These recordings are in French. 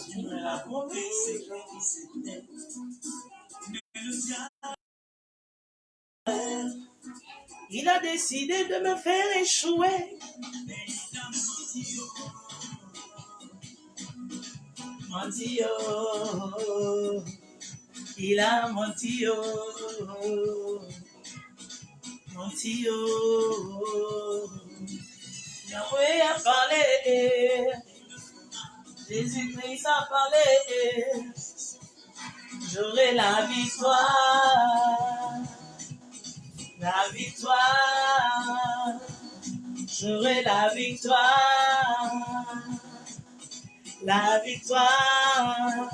Tu me l'as promis. Il a décidé de me faire échouer. Menti, oh. Il a menti, oh. Menti, oh. Yahweh a parlé. Jésus-Christ a parlé. J'aurai la victoire. La victoire. J'aurai la victoire. La victoire.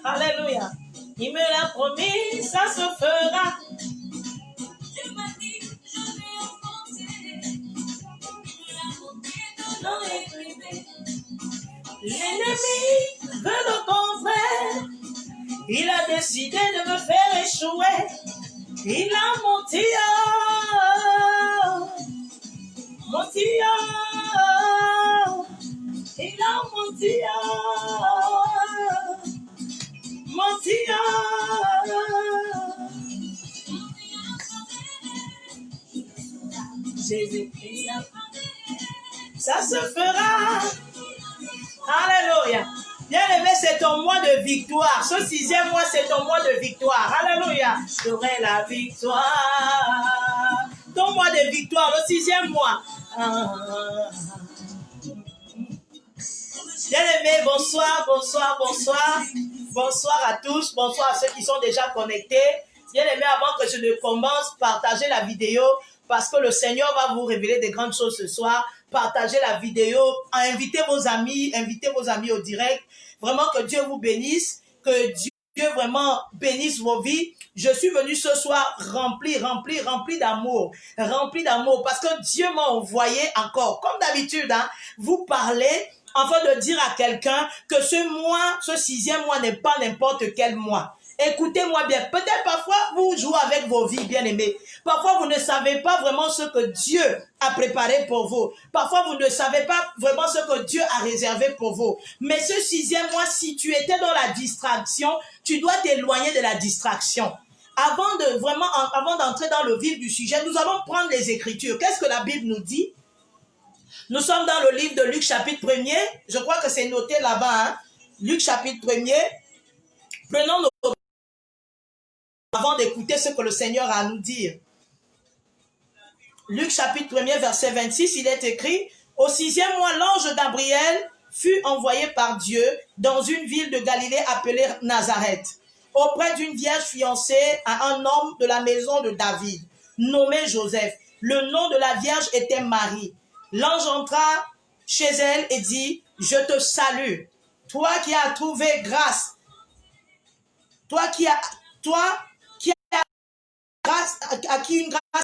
Alléluia. Il me l'a promis, ça se fera. L'ennemi veut le contraire. Il a décidé de me faire échouer. Il a menti, oh. Menti, oh. Il a menti, oh. Menti, oh. Jésus-Christ, ça se fera. Alléluia. Bien-aimé, c'est ton mois de victoire. Ce 6e mois, c'est ton mois de victoire. Alléluia. J'aurai la victoire. Ton mois de victoire, le 6e mois. Bien-aimé, bonsoir, bonsoir, bonsoir. Bonsoir à tous. Bonsoir à ceux qui sont déjà connectés. Bien-aimé, avant que je ne commence, partagez la vidéo parce que le Seigneur va vous révéler des grandes choses ce soir. Partagez la vidéo, invitez vos amis au direct. Vraiment que Dieu vous bénisse, que Dieu vraiment bénisse vos vies. Je suis venu ce soir rempli d'amour, parce que Dieu m'a envoyé encore, comme d'habitude, hein, vous parler, afin de dire à quelqu'un que ce mois, ce 6e mois n'est pas n'importe quel mois. Écoutez-moi bien, peut-être parfois vous jouez avec vos vies, bien-aimés. Parfois vous ne savez pas vraiment ce que Dieu a préparé pour vous. Parfois vous ne savez pas vraiment ce que Dieu a réservé pour vous. Mais ce 6e mois, si tu étais dans la distraction, tu dois t'éloigner de la distraction. Avant d'entrer dans le vif du sujet, nous allons prendre les Écritures. Qu'est-ce que la Bible nous dit? Nous sommes dans le livre de Luc chapitre 1er. Je crois que c'est noté là-bas. Hein? Luc chapitre 1er. Prenons nos avant d'écouter ce que le Seigneur a à nous dire. Luc chapitre 1er, verset 26, il est écrit, « Au 6e mois, l'ange Gabriel fut envoyé par Dieu dans une ville de Galilée appelée Nazareth, auprès d'une vierge fiancée à un homme de la maison de David, nommé Joseph. Le nom de la vierge était Marie. L'ange entra chez elle et dit, « Je te salue, toi qui as trouvé grâce, toi qui as grâce, à qui une grâce,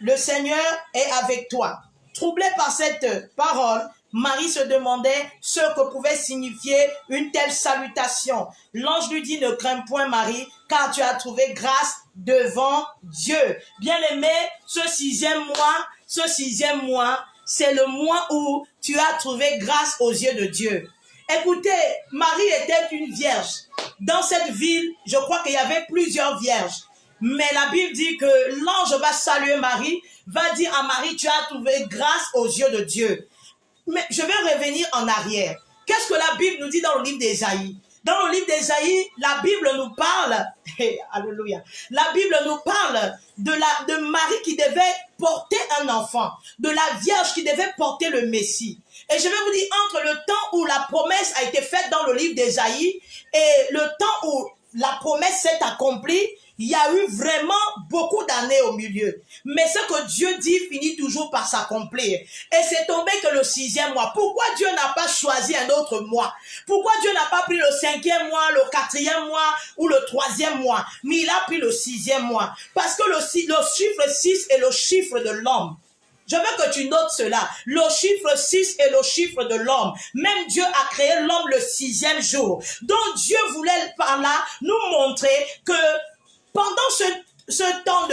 le Seigneur est avec toi. » Troublée par cette parole, Marie se demandait ce que pouvait signifier une telle salutation. L'ange lui dit, « Ne crains point Marie, car tu as trouvé grâce devant Dieu. » Bien-aimé, ce 6e mois, c'est le mois où tu as trouvé grâce aux yeux de Dieu. Écoutez, Marie était une vierge. Dans cette ville, je crois qu'il y avait plusieurs vierges. Mais la Bible dit que l'ange va saluer Marie, va dire à Marie, tu as trouvé grâce aux yeux de Dieu. Mais je vais revenir en arrière. Qu'est-ce que la Bible nous dit dans le livre d'Ésaïe? Dans le livre d'Ésaïe, la Bible nous parle, alléluia, la Bible nous parle de Marie qui devait porter un enfant, de la Vierge qui devait porter le Messie. Et je vais vous dire, entre le temps où la promesse a été faite dans le livre d'Ésaïe et le temps où la promesse s'est accomplie, il y a eu vraiment beaucoup d'années au milieu. Mais ce que Dieu dit finit toujours par s'accomplir. Et c'est tombé que le 6e mois. Pourquoi Dieu n'a pas choisi un autre mois? Pourquoi Dieu n'a pas pris le 5e mois, le 4e mois ou le 3e mois? Mais il a pris le 6e mois. Parce que le chiffre 6 est le chiffre de l'homme. Je veux que tu notes cela. Le chiffre 6 est le chiffre de l'homme. Même Dieu a créé l'homme le 6e jour. Donc Dieu voulait par là nous montrer que pendant ce temps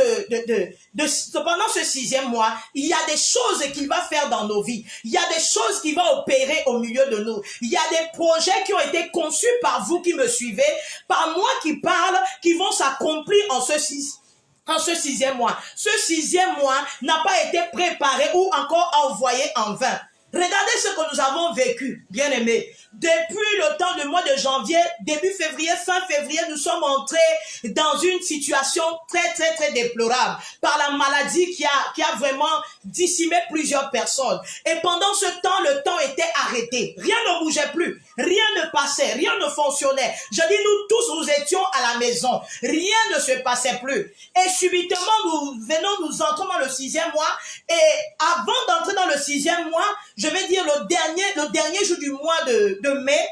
pendant ce 6e mois, il y a des choses qu'il va faire dans nos vies. Il y a des choses qu'il va opérer au milieu de nous. Il y a des projets qui ont été conçus par vous qui me suivez, par moi qui parle, qui vont s'accomplir en ce 6e mois. Ce 6e mois n'a pas été préparé ou encore envoyé en vain. Regardez ce que nous avons vécu, bien aimés. Depuis le temps du mois de janvier, début février, fin février, nous sommes entrés dans une situation très déplorable par la maladie qui a vraiment décimé plusieurs personnes. Et pendant ce temps, le temps était arrêté. Rien ne bougeait plus. Rien ne passait. Rien ne fonctionnait. Je dis, nous tous, nous étions à la maison. Rien ne se passait plus. Et subitement, nous entrons dans le 6e mois. Et avant d'entrer dans le 6e mois, je vais dire le dernier jour du mois de mai,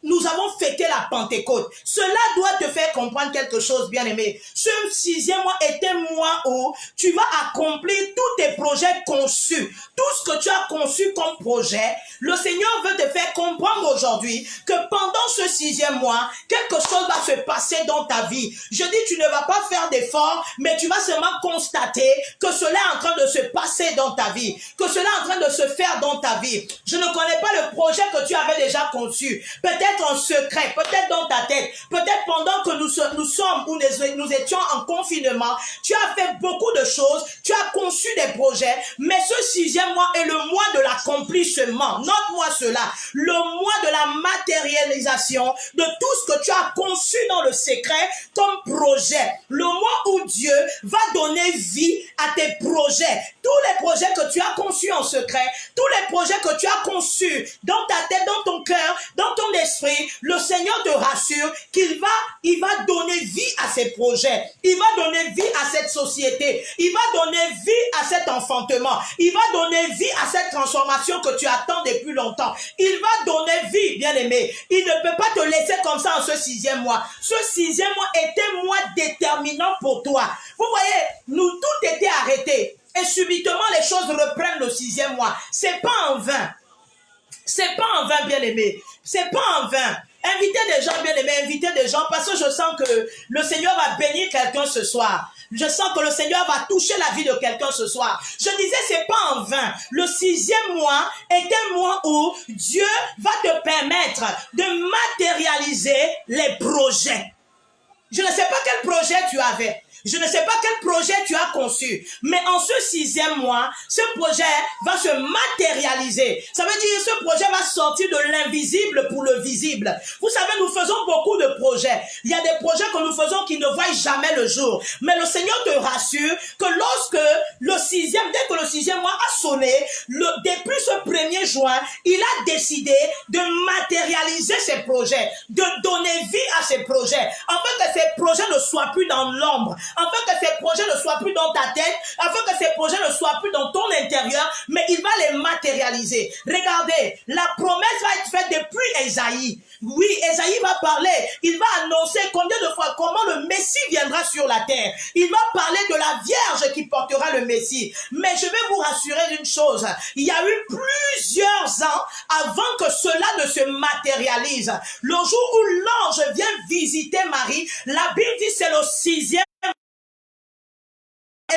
nous avons fêté la Pentecôte. Cela doit te faire comprendre quelque chose, bien aimé. Ce 6e mois est un mois où tu vas accomplir tous tes projets conçus. Tout ce que tu as conçu comme projet, le Seigneur veut te faire comprendre aujourd'hui que pendant ce 6e mois, quelque chose va se passer dans ta vie. Je dis, tu ne vas pas faire d'efforts, mais tu vas seulement constater que cela est en train de se passer dans ta vie, que cela est en train de se faire dans ta vie. Je ne connais pas le projet que tu avais déjà conçu. Peut-être en secret, peut-être dans ta tête, peut-être pendant que nous étions en confinement, tu as fait beaucoup de choses, tu as conçu des projets, mais ce 6e mois est le mois de l'accomplissement. Note-moi cela, le mois de la matérialisation de tout ce que tu as conçu dans le secret comme projet. Le mois où Dieu va donner vie à tes projets. Tous les projets que tu as conçus en secret, tous les projets que tu as conçus dans ta tête, dans ton cœur, dans ton esprit, le Seigneur te rassure qu'il va donner vie à ces projets. Il va donner vie à cette société. Il va donner vie à cet enfantement. Il va donner vie à cette transformation que tu attends depuis longtemps. Il va donner vie, bien aimé. Il ne peut pas te laisser comme ça en ce 6e mois. Ce 6e mois est un mois déterminant pour toi. Vous voyez, tout était arrêté. Et subitement, les choses reprennent le 6e mois. C'est pas en vain. C'est pas en vain, bien aimé. C'est pas en vain. Invitez des gens, bien aimés, invitez des gens, parce que je sens que le Seigneur va bénir quelqu'un ce soir. Je sens que le Seigneur va toucher la vie de quelqu'un ce soir. Je disais, c'est pas en vain. Le 6e mois est un mois où Dieu va te permettre de matérialiser les projets. Je ne sais pas quel projet tu avais. Je ne sais pas quel projet tu as conçu, mais en ce 6e mois, ce projet va se matérialiser. Ça veut dire que ce projet va sortir de l'invisible pour le visible. Vous savez, nous faisons beaucoup de projets. Il y a des projets que nous faisons qui ne voient jamais le jour. Mais le Seigneur te rassure que lorsque dès que le 6e mois a sonné, depuis ce 1er juin, il a décidé de matérialiser ses projets, de donner vie à ses projets, afin que ces projets ne soient plus dans l'ombre, afin que ces projets ne soient plus dans ta tête, afin que ces projets ne soient plus dans ton intérieur, mais il va les matérialiser. Regardez, la promesse va être faite depuis Ésaïe. Oui, Ésaïe va parler, il va annoncer combien de fois, comment le Messie viendra sur la terre. Il va parler de la Vierge qui portera le Messie. Mais je vais vous rassurer d'une chose, il y a eu plusieurs ans avant que cela ne se matérialise. Le jour où l'ange vient visiter Marie, la Bible dit c'est le 6e.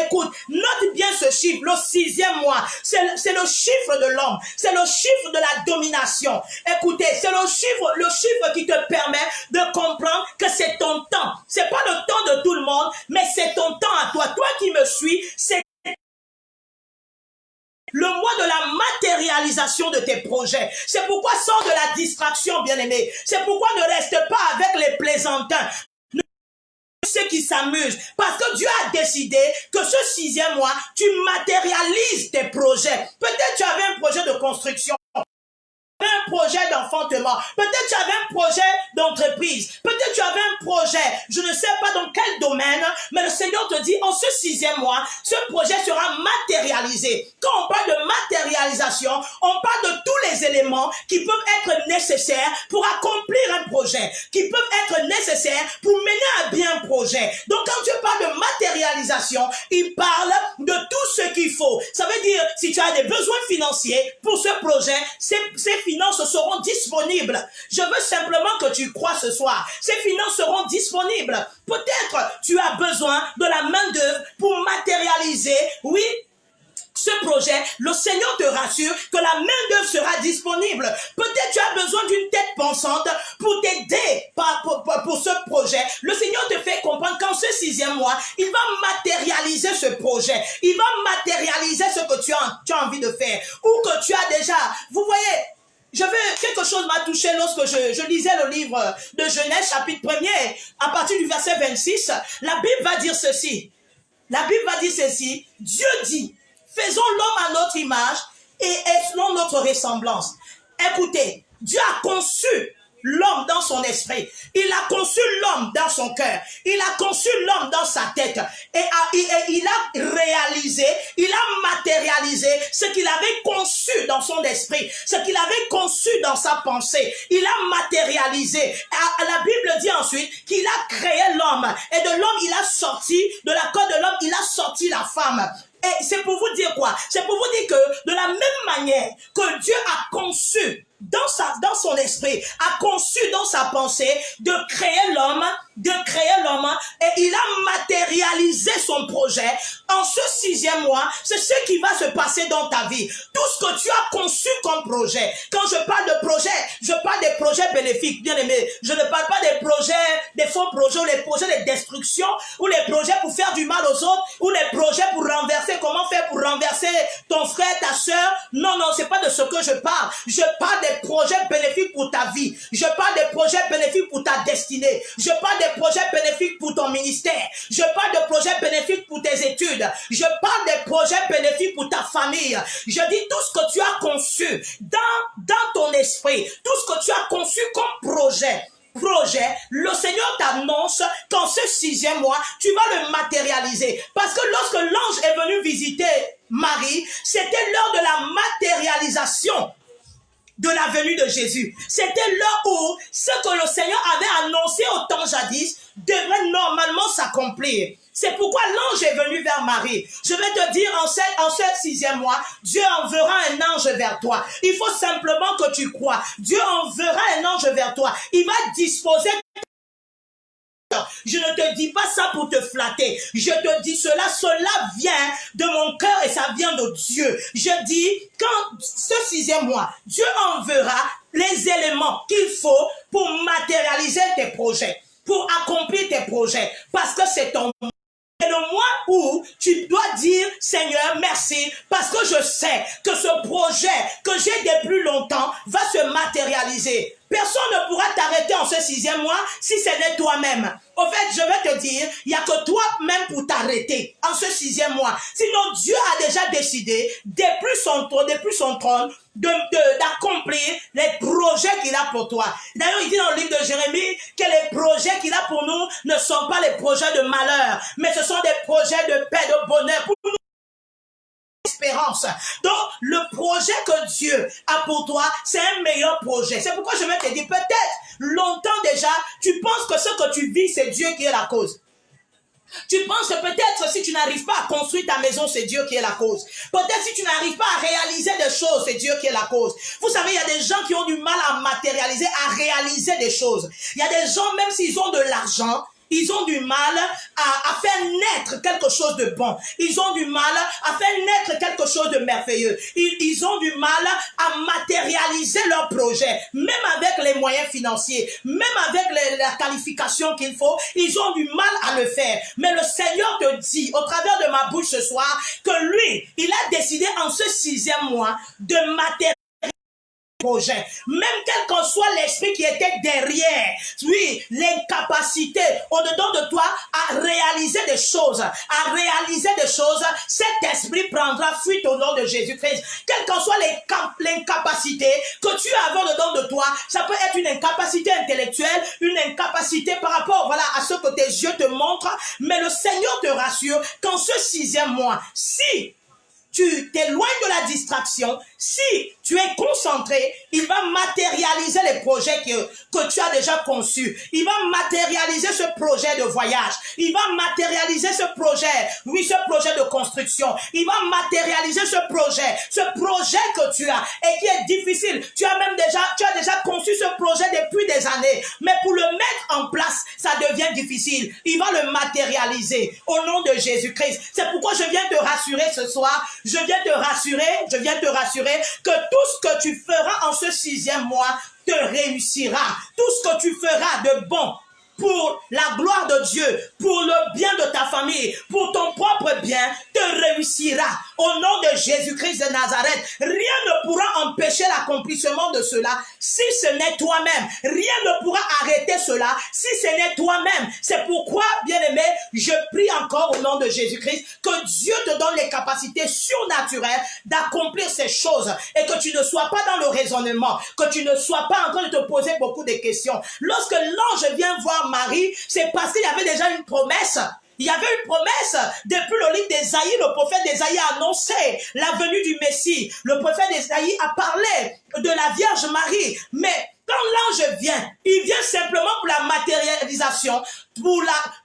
Écoute, note bien ce chiffre, le 6e mois, c'est le chiffre de l'homme, c'est le chiffre de la domination. Écoutez, c'est le chiffre qui te permet de comprendre que c'est ton temps. C'est pas le temps de tout le monde, mais c'est ton temps à toi. Toi qui me suis, c'est le mois de la matérialisation de tes projets. C'est pourquoi sors de la distraction, bien-aimé. C'est pourquoi ne reste pas avec les plaisantins, ceux qui s'amusent, parce que Dieu a décidé que ce 6e mois, tu matérialises tes projets. Peut-être tu avais un projet de construction, un projet d'enfantement, peut-être tu avais un projet d'entreprise, peut-être tu avais un projet, je ne sais pas dans quel domaine, mais le Seigneur te dit, en ce 6e mois, ce projet sera matérialisé. Quand on parle de matérialisation, on parle de tous les éléments qui peuvent être nécessaires pour accomplir un projet, qui peuvent être nécessaires pour mener à bien un projet. Donc quand tu parles de matérialisation, il parle de tout ce qu'il faut. Ça veut dire, si tu as des besoins financiers pour ce projet, c'est finances seront disponibles. Je veux simplement que tu crois ce soir. Ces finances seront disponibles. Peut-être tu as besoin de la main-d'œuvre pour matérialiser, oui, ce projet. Le Seigneur te rassure que la main-d'œuvre sera disponible. Peut-être tu as besoin d'une tête pensante pour t'aider pour ce projet. Le Seigneur te fait comprendre qu'en ce 6e mois, il va matérialiser ce projet. Il va matérialiser ce que tu as envie de faire. Ou que tu as déjà. Vous voyez, quelque chose m'a touché lorsque je lisais le livre de Genèse, chapitre 1er, à partir du verset 26. La Bible va dire ceci. La Bible va dire ceci. Dieu dit, faisons l'homme à notre image et selon notre ressemblance. Écoutez, Dieu a conçu l'homme dans son esprit. Il a conçu l'homme dans son cœur. Il a conçu l'homme dans sa tête. Et il a réalisé, il a matérialisé ce qu'il avait conçu dans son esprit, ce qu'il avait conçu dans sa pensée. Il a matérialisé. La Bible dit ensuite qu'il a créé l'homme. Et de l'homme, il a sorti, de la côte de l'homme, il a sorti la femme. Et c'est pour vous dire quoi? C'est pour vous dire que de la même manière que Dieu a conçu dans son esprit, a conçu dans sa pensée de créer l'homme, et il a matérialisé son projet en ce 6e mois. C'est ce qui va se passer dans ta vie. Tout ce que tu as conçu comme projet. Quand je parle de projet, je parle des projets bénéfiques, bien aimé. Je ne parle pas des projets, des faux projets, ou les projets de destruction, ou les projets pour faire du mal aux autres, ou les projets pour renverser, comment faire pour renverser ton frère, ta soeur. Non, c'est pas de ce que je parle. Je parle des projets bénéfiques pour ta vie. Je parle des projets bénéfiques pour ta destinée. Je parle des projets bénéfiques pour ton ministère. Je parle de projets bénéfiques pour tes études. Je parle des projets bénéfiques pour ta famille. Je dis tout ce que tu as conçu dans ton esprit, tout ce que tu as conçu comme projet, le Seigneur t'annonce qu'en ce 6e mois, tu vas le matérialiser. Parce que lorsque l'ange est venu visiter Marie, c'était lors de la matérialisation de la venue de Jésus. C'était là où ce que le Seigneur avait annoncé au temps jadis devrait normalement s'accomplir. C'est pourquoi l'ange est venu vers Marie. Je vais te dire, en ce 6e mois, Dieu enverra un ange vers toi. Il faut simplement que tu crois. Dieu enverra un ange vers toi. Il va disposer. Je ne te dis pas ça pour te flatter. Je te dis cela vient de mon cœur et ça vient de Dieu. Je dis, quand ce 6e mois, Dieu enverra les éléments qu'il faut pour matérialiser tes projets, pour accomplir tes projets, parce que c'est ton mois. C'est le mois où tu dois dire, Seigneur, merci, parce que je sais que ce projet que j'ai depuis longtemps va se matérialiser. Personne ne pourra t'arrêter en ce 6e mois si ce n'est toi-même. Au fait, je vais te dire, il n'y a que toi-même pour t'arrêter en ce 6e mois. Sinon, Dieu a déjà décidé, depuis son trône, d'accomplir les projets qu'il a pour toi. D'ailleurs, il dit dans le livre de Jérémie que les projets qu'il a pour nous ne sont pas les projets de malheur, mais ce sont des projets de paix, de bonheur pour nous. Espérance. Donc, le projet que Dieu a pour toi, c'est un meilleur projet. C'est pourquoi je vais te dire, peut-être, longtemps déjà, tu penses que ce que tu vis, c'est Dieu qui est la cause. Tu penses que peut-être si tu n'arrives pas à construire ta maison, c'est Dieu qui est la cause. Peut-être si tu n'arrives pas à réaliser des choses, c'est Dieu qui est la cause. Vous savez, il y a des gens qui ont du mal à matérialiser, à réaliser des choses. Il y a des gens, même s'ils ont de l'argent, ils ont du mal à faire naître quelque chose de bon. Ils ont du mal à faire naître quelque chose de merveilleux. Ils ont du mal à matérialiser leur projet. Même avec les moyens financiers, même avec la qualification qu'il faut, ils ont du mal à le faire. Mais le Seigneur te dit, au travers de ma bouche ce soir, que lui, il a décidé en ce 6e mois de matérialiser projet, même quel qu'en soit l'esprit qui était derrière, oui, l'incapacité au-dedans de toi à réaliser des choses, cet esprit prendra fuite au nom de Jésus-Christ. Quelle qu'en soit l'incapacité que tu as au-dedans de toi, ça peut être une incapacité intellectuelle, une incapacité par rapport, à ce que tes yeux te montrent, mais le Seigneur te rassure qu'en ce 6e mois, si tu t'éloignes de la distraction, si tu es concentré, il va matérialiser les projets que tu as déjà conçus. Il va matérialiser ce projet de voyage. Il va matérialiser ce projet, oui, ce projet de construction. Il va matérialiser ce projet que tu as et qui est difficile. Tu as déjà conçu ce projet depuis des années, mais pour le mettre en place, ça devient difficile. Il va le matérialiser au nom de Jésus-Christ. C'est pourquoi je viens te rassurer ce soir. Je viens te rassurer que tout ce que tu feras en ce 6e mois te réussira. Tout ce que tu feras de bon pour la gloire de Dieu, pour le bien de ta famille, pour ton propre bien, te réussira. Au nom de Jésus-Christ de Nazareth, rien ne pourra empêcher l'accomplissement de cela si ce n'est toi-même. Rien ne pourra arrêter cela si ce n'est toi-même. C'est pourquoi, bien-aimé, je prie encore au nom de Jésus-Christ que Dieu te donne les capacités surnaturelles d'accomplir ces choses et que tu ne sois pas dans le raisonnement, que tu ne sois pas en train de te poser beaucoup de questions. Lorsque l'ange vient voir Marie, c'est parce qu'il y avait déjà une promesse. Il y avait une promesse depuis le livre d'Ésaïe. Le prophète d'Ésaïe a annoncé la venue du Messie. Le prophète d'Ésaïe a parlé de la Vierge Marie. Mais quand l'ange vient, il vient simplement pour la matérialisation,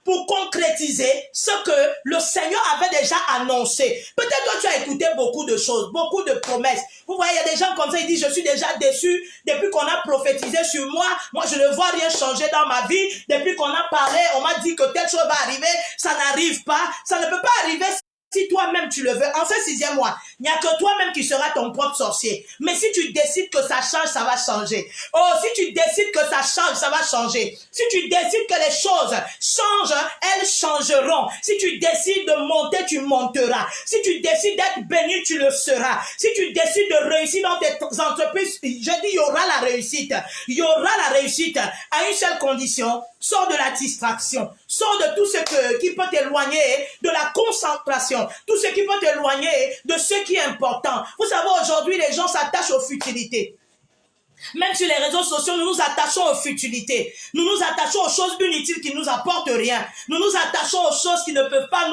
pour concrétiser ce que le Seigneur avait déjà annoncé. Peut-être que tu as écouté beaucoup de choses, beaucoup de promesses. Vous voyez, il y a des gens comme ça, ils disent, je suis déjà déçu depuis qu'on a prophétisé sur moi. Moi, je ne vois rien changer dans ma vie. Depuis qu'on a parlé, on m'a dit que telle chose va arriver. Ça n'arrive pas. Ça ne peut pas arriver si toi-même tu le veux. En ce 6e mois, il n'y a que toi-même qui seras ton propre sorcier. Mais si tu décides que ça change, ça va changer. Oh, si tu décides que ça change, ça va changer. Si tu décides que les choses changent, elles changeront. Si tu décides de monter, tu monteras. Si tu décides d'être béni, tu le seras. Si tu décides de réussir dans tes entreprises, je dis, il y aura la réussite. Il y aura la réussite à une seule condition. Sors de la distraction. Sors de tout ce qui peut t'éloigner de la concentration. Tout ce qui peut t'éloigner de ce qui est important. Vous savez, aujourd'hui, les gens s'attachent aux futilités. Même sur les réseaux sociaux, nous nous attachons aux futilités. Nous nous attachons aux choses inutiles qui ne nous apportent rien. Nous nous attachons aux choses qui ne peuvent pas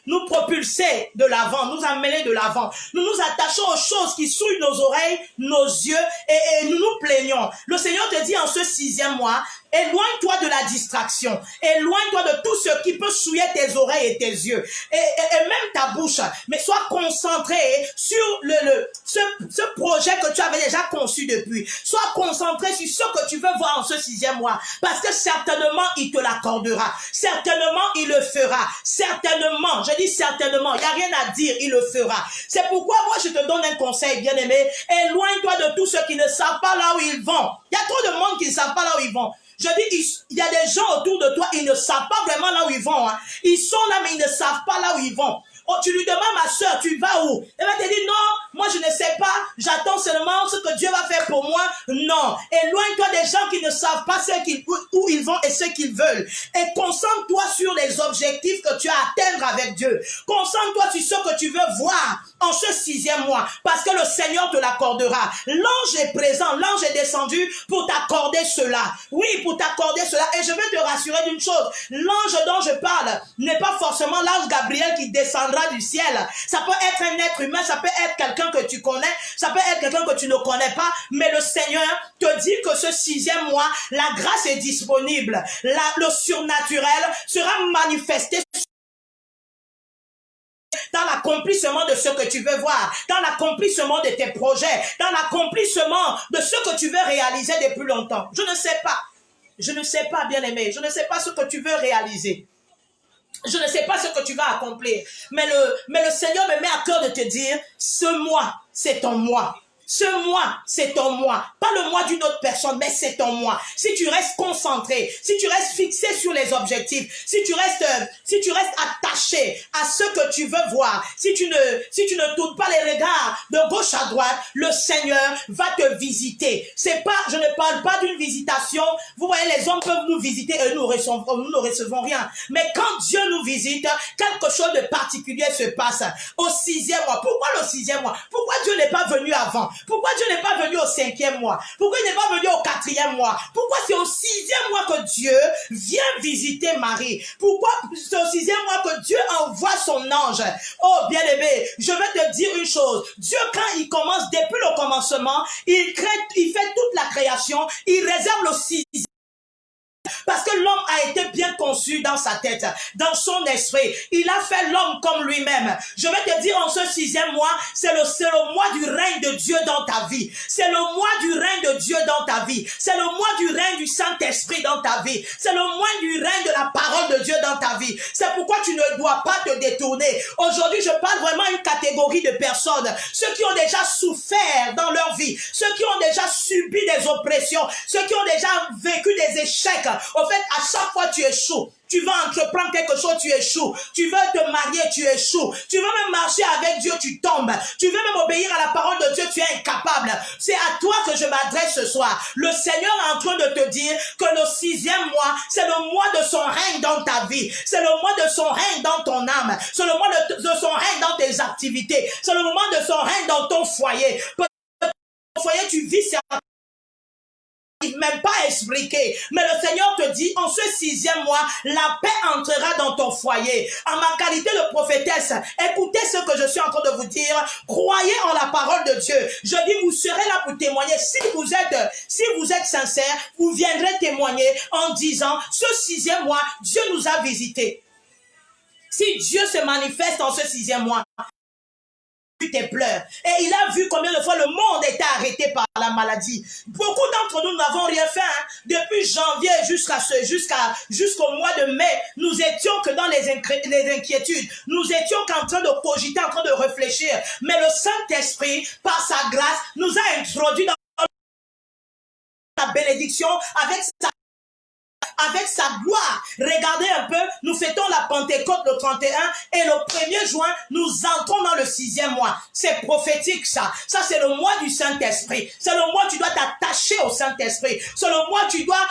nous propulser de l'avant, nous amener de l'avant. Nous nous attachons aux choses qui souillent nos oreilles, nos yeux et nous nous plaignons. Le Seigneur te dit en ce 6e mois, éloigne-toi de la distraction. Éloigne-toi de tout ce qui peut souiller tes oreilles et tes yeux. Et même ta bouche. Mais sois concentré sur ce projet que tu avais déjà conçu depuis. Sois concentré sur ce que tu veux voir en ce 6e mois. Parce que certainement, il te l'accordera. Certainement, il le fera. Certainement, je dis certainement, il n'y a rien à dire, il le fera. C'est pourquoi moi, je te donne un conseil, bien-aimé. Éloigne-toi de tous ceux qui ne savent pas là où ils vont. Il y a trop de monde qui ne savent pas là où ils vont. Je dis, il y a des gens autour de toi, ils ne savent pas vraiment là où ils vont. Hein. Ils sont là, mais ils ne savent pas là où ils vont. Oh, tu lui demandes, ma soeur, tu vas où? Elle va te dire, non, moi je ne sais pas, j'attends seulement ce que Dieu va faire pour moi. Non, éloigne-toi des gens qui ne savent pas où ils vont et ce qu'ils veulent. Et concentre-toi sur les objectifs que tu as à atteindre avec Dieu. Concentre-toi sur ce que tu veux voir en ce 6e mois, parce que le Seigneur te l'accordera. L'ange est présent, l'ange est descendu pour t'accorder cela. Oui, pour t'accorder cela. Et je vais te rassurer d'une chose, l'ange dont je parle n'est pas forcément l'ange Gabriel qui descendra du ciel. Ça peut être un être humain, ça peut être quelqu'un que tu connais, ça peut être quelqu'un que tu ne connais pas, mais le Seigneur te dit que ce 6e mois, la grâce est disponible. Le surnaturel sera manifesté dans l'accomplissement de ce que tu veux voir, dans l'accomplissement de tes projets, dans l'accomplissement de ce que tu veux réaliser depuis longtemps. Je ne sais pas, bien-aimé, je ne sais pas ce que tu veux réaliser. Je ne sais pas ce que tu vas accomplir, mais le Seigneur me met à cœur de te dire, ce mois, c'est ton mois. Ce mois, c'est ton mois. Pas le mois d'une autre personne, mais c'est ton mois. Si tu restes concentré, si tu restes fixé sur les objectifs, si tu restes attaché à ce que tu veux voir, si tu ne tournes pas les regards de gauche à droite, le Seigneur va te visiter. Je ne parle pas d'une visitation. Vous voyez, les hommes peuvent nous visiter et nous ne recevons rien. Mais quand Dieu nous visite, quelque chose de particulier se passe au 6e mois. Pourquoi le 6e mois? Pourquoi Dieu n'est pas venu avant? Pourquoi Dieu n'est pas venu au 5e mois? Pourquoi il n'est pas venu au 4e mois? Pourquoi c'est au 6e mois que Dieu vient visiter Marie? Pourquoi c'est au 6e mois que Dieu envoie son ange? Oh, bien-aimé, je vais te dire une chose. Dieu, quand il commence, depuis le commencement, il fait toute la création, il réserve le 6e. Parce que l'homme a été bien conçu dans sa tête, dans son esprit. Il a fait l'homme comme lui-même. Je vais te dire, en ce 6e mois, c'est le mois du règne de Dieu dans ta vie. C'est le mois du règne de Dieu dans ta vie. C'est le mois du règne du Saint-Esprit dans ta vie. C'est le mois du règne de la parole de Dieu dans ta vie. C'est pourquoi tu ne dois pas te détourner. Aujourd'hui, je parle vraiment à une catégorie de personnes. Ceux qui ont déjà souffert dans leur vie. Ceux qui ont déjà subi des oppressions. Ceux qui ont déjà vécu des échecs. Au fait, à chaque fois, tu échoues. Tu veux entreprendre quelque chose, tu échoues. Tu veux te marier, tu échoues. Tu veux même marcher avec Dieu, tu tombes. Tu veux même obéir à la parole de Dieu, tu es incapable. C'est à toi que je m'adresse ce soir. Le Seigneur est en train de te dire que le 6e mois, c'est le mois de son règne dans ta vie. C'est le mois de son règne dans ton âme. C'est le mois de son règne dans tes activités. C'est le moment de son règne dans ton foyer. Ton foyer, tu vis certainement même pas expliqué, mais le Seigneur te dit, en ce 6e mois, la paix entrera dans ton foyer. En ma qualité de prophétesse, écoutez ce que je suis en train de vous dire, croyez en la parole de Dieu. Je dis, vous serez là pour témoigner. Si vous êtes sincère, vous viendrez témoigner en disant, ce 6e mois, Dieu nous a visités. Si Dieu se manifeste en ce 6e mois, tes pleurs. Et il a vu combien de fois le monde était arrêté par la maladie. Beaucoup d'entre nous n'avons rien fait. Depuis janvier jusqu'au mois de mai, nous étions que dans les inquiétudes. Nous étions qu'en train de cogiter, en train de réfléchir. Mais le Saint-Esprit, par sa grâce, nous a introduits dans la bénédiction avec sa gloire. Regardez un peu, nous fêtons la Pentecôte le 31 et le 1er juin, nous entrons dans le 6e mois. C'est prophétique ça. Ça c'est le mois du Saint-Esprit. C'est le mois où tu dois t'attacher au Saint-Esprit. C'est le mois où tu dois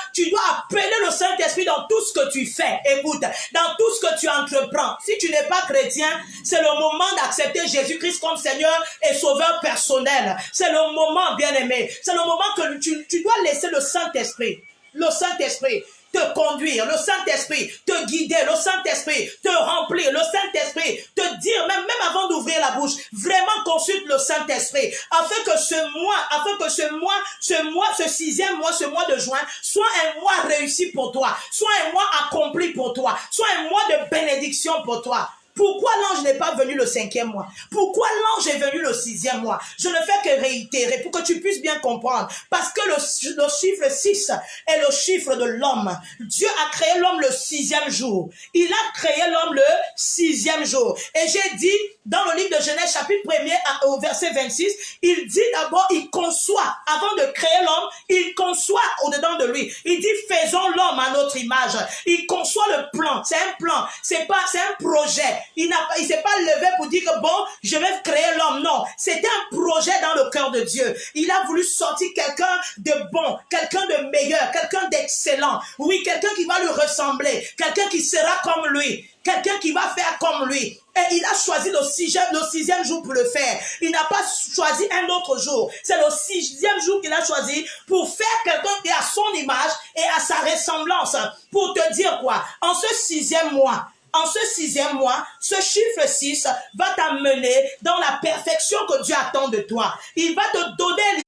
appeler le Saint-Esprit dans tout ce que tu fais. Écoute, dans tout ce que tu entreprends. Si tu n'es pas chrétien, c'est le moment d'accepter Jésus-Christ comme Seigneur et Sauveur personnel. C'est le moment, bien-aimé. C'est le moment que tu dois laisser le Saint-Esprit. Le Saint-Esprit te conduire, le Saint-Esprit te guider, le Saint-Esprit te remplir, le Saint-Esprit te dire, même avant d'ouvrir la bouche, vraiment consulte le Saint-Esprit, afin que ce 6e mois, ce mois de juin, soit un mois réussi pour toi, soit un mois accompli pour toi, soit un mois de bénédiction pour toi. Pourquoi l'ange n'est pas venu le 5e mois? Pourquoi l'ange est venu le 6e mois? Je ne fais que réitérer pour que tu puisses bien comprendre. Parce que le chiffre 6 est le chiffre de l'homme. Dieu a créé l'homme le 6e jour. Il a créé l'homme le 6e jour. Et j'ai dit, dans le livre de Genèse, chapitre 1er, au verset 26, il dit d'abord, il conçoit. Avant de créer l'homme, il conçoit au-dedans de lui. Il dit, faisons l'homme à notre image. Il conçoit le plan. C'est un plan. C'est un projet. Il ne s'est pas levé pour dire que bon, je vais créer l'homme. Non, c'était un projet dans le cœur de Dieu. Il a voulu sortir quelqu'un de bon, quelqu'un de meilleur, quelqu'un d'excellent. Oui, quelqu'un qui va lui ressembler, quelqu'un qui sera comme lui, quelqu'un qui va faire comme lui. Et il a choisi le 6e jour pour le faire. Il n'a pas choisi un autre jour. C'est le 6e jour qu'il a choisi pour faire quelqu'un qui est à son image et à sa ressemblance. Pour te dire quoi? En ce 6e mois, ce chiffre 6 va t'amener dans la perfection que Dieu attend de toi. Il va te donner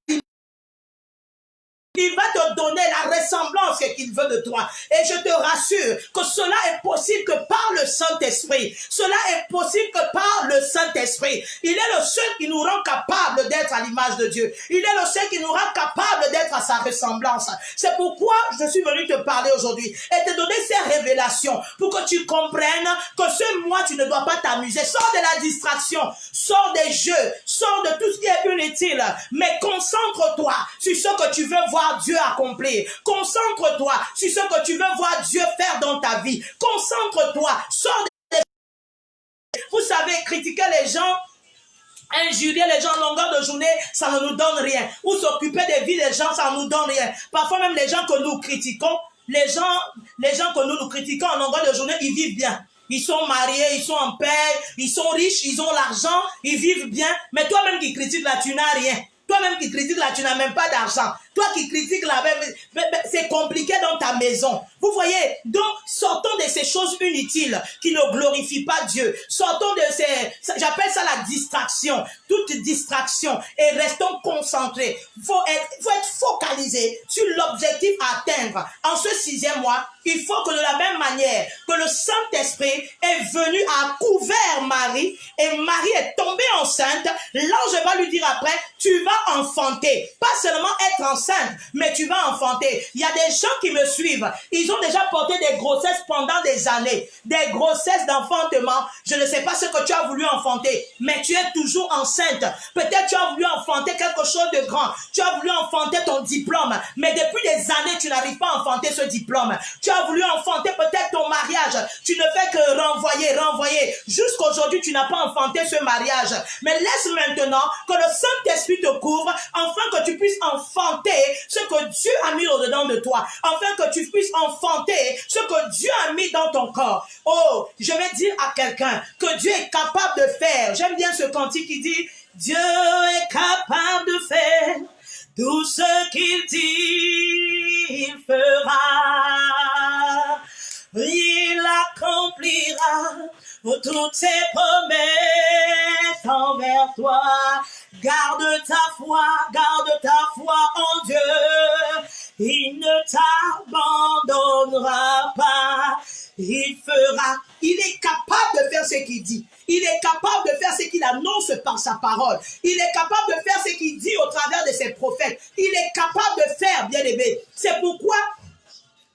la ressemblance qu'il veut de toi. Et je te rassure que cela est possible que par le Saint-Esprit. Cela est possible que par le Saint-Esprit. Il est le seul qui nous rend capable d'être à l'image de Dieu. Il est le seul qui nous rend capable d'être à sa ressemblance. C'est pourquoi je suis venu te parler aujourd'hui et te donner ces révélations pour que tu comprennes que ce mois, tu ne dois pas t'amuser. Sors de la distraction, sors des jeux, sors de tout ce qui est inutile, mais concentre-toi sur ce que tu veux voir Dieu accomplir. Concentre-toi sur ce que tu veux voir Dieu faire dans ta vie. Concentre-toi. Sors des... Vous savez, critiquer les gens, injurier les gens en longueur de journée, ça ne nous donne rien. Ou s'occuper des vies des gens, ça ne nous donne rien. Parfois même les gens que nous critiquons, les gens que nous critiquons en longueur de journée, ils vivent bien. Ils sont mariés, ils sont en paix, ils sont riches, ils ont l'argent, ils vivent bien. Mais toi-même qui critiques là, tu n'as rien. Toi-même qui critiques là, tu n'as même pas d'argent. Toi qui critiques là, c'est compliqué dans ta maison. Vous voyez, donc sortons de ces choses inutiles qui ne glorifient pas Dieu. Sortons de j'appelle ça la distraction, toute distraction, et restons concentrés. Faut être focalisé sur l'objectif à atteindre. En ce 6e mois, il faut que de la même manière que le Saint-Esprit est venu à couvert Marie, et Marie est tombée enceinte, l'ange va lui dire après, tu vas enfanter. Pas seulement être enceinte, mais tu vas enfanter. Il y a des gens qui me suivent, ils ont déjà porté des grossesses pendant des années, des grossesses d'enfantement. Je ne sais pas ce que tu as voulu enfanter, mais tu es toujours enceinte. Peut-être tu as voulu enfanter quelque chose de grand, tu as voulu enfanter ton diplôme, mais depuis des années, tu n'arrives pas à enfanter ce diplôme. Tu as voulu enfanter peut-être ton mariage, tu ne fais que renvoyer. Jusqu'aujourd'hui, tu n'as pas enfanté ce mariage. Mais laisse maintenant que le Saint-Esprit te couvre, afin que tu puisses enfanter ce que Dieu a mis au-dedans de toi, afin que tu puisses enfanter ce que Dieu a mis dans ton corps. Oh, je vais dire à quelqu'un que Dieu est capable de faire. J'aime bien ce cantique qui dit, Dieu est capable de faire tout ce qu'il dit, il fera. Il accomplira toutes ses promesses envers toi. Garde ta foi en Dieu. Il ne t'abandonnera pas. Il fera. Il est capable de faire ce qu'il dit. Il est capable de faire ce qu'il annonce par sa parole. Il est capable de faire ce qu'il dit au travers de ses prophètes. Il est capable de faire, bien-aimé. C'est pourquoi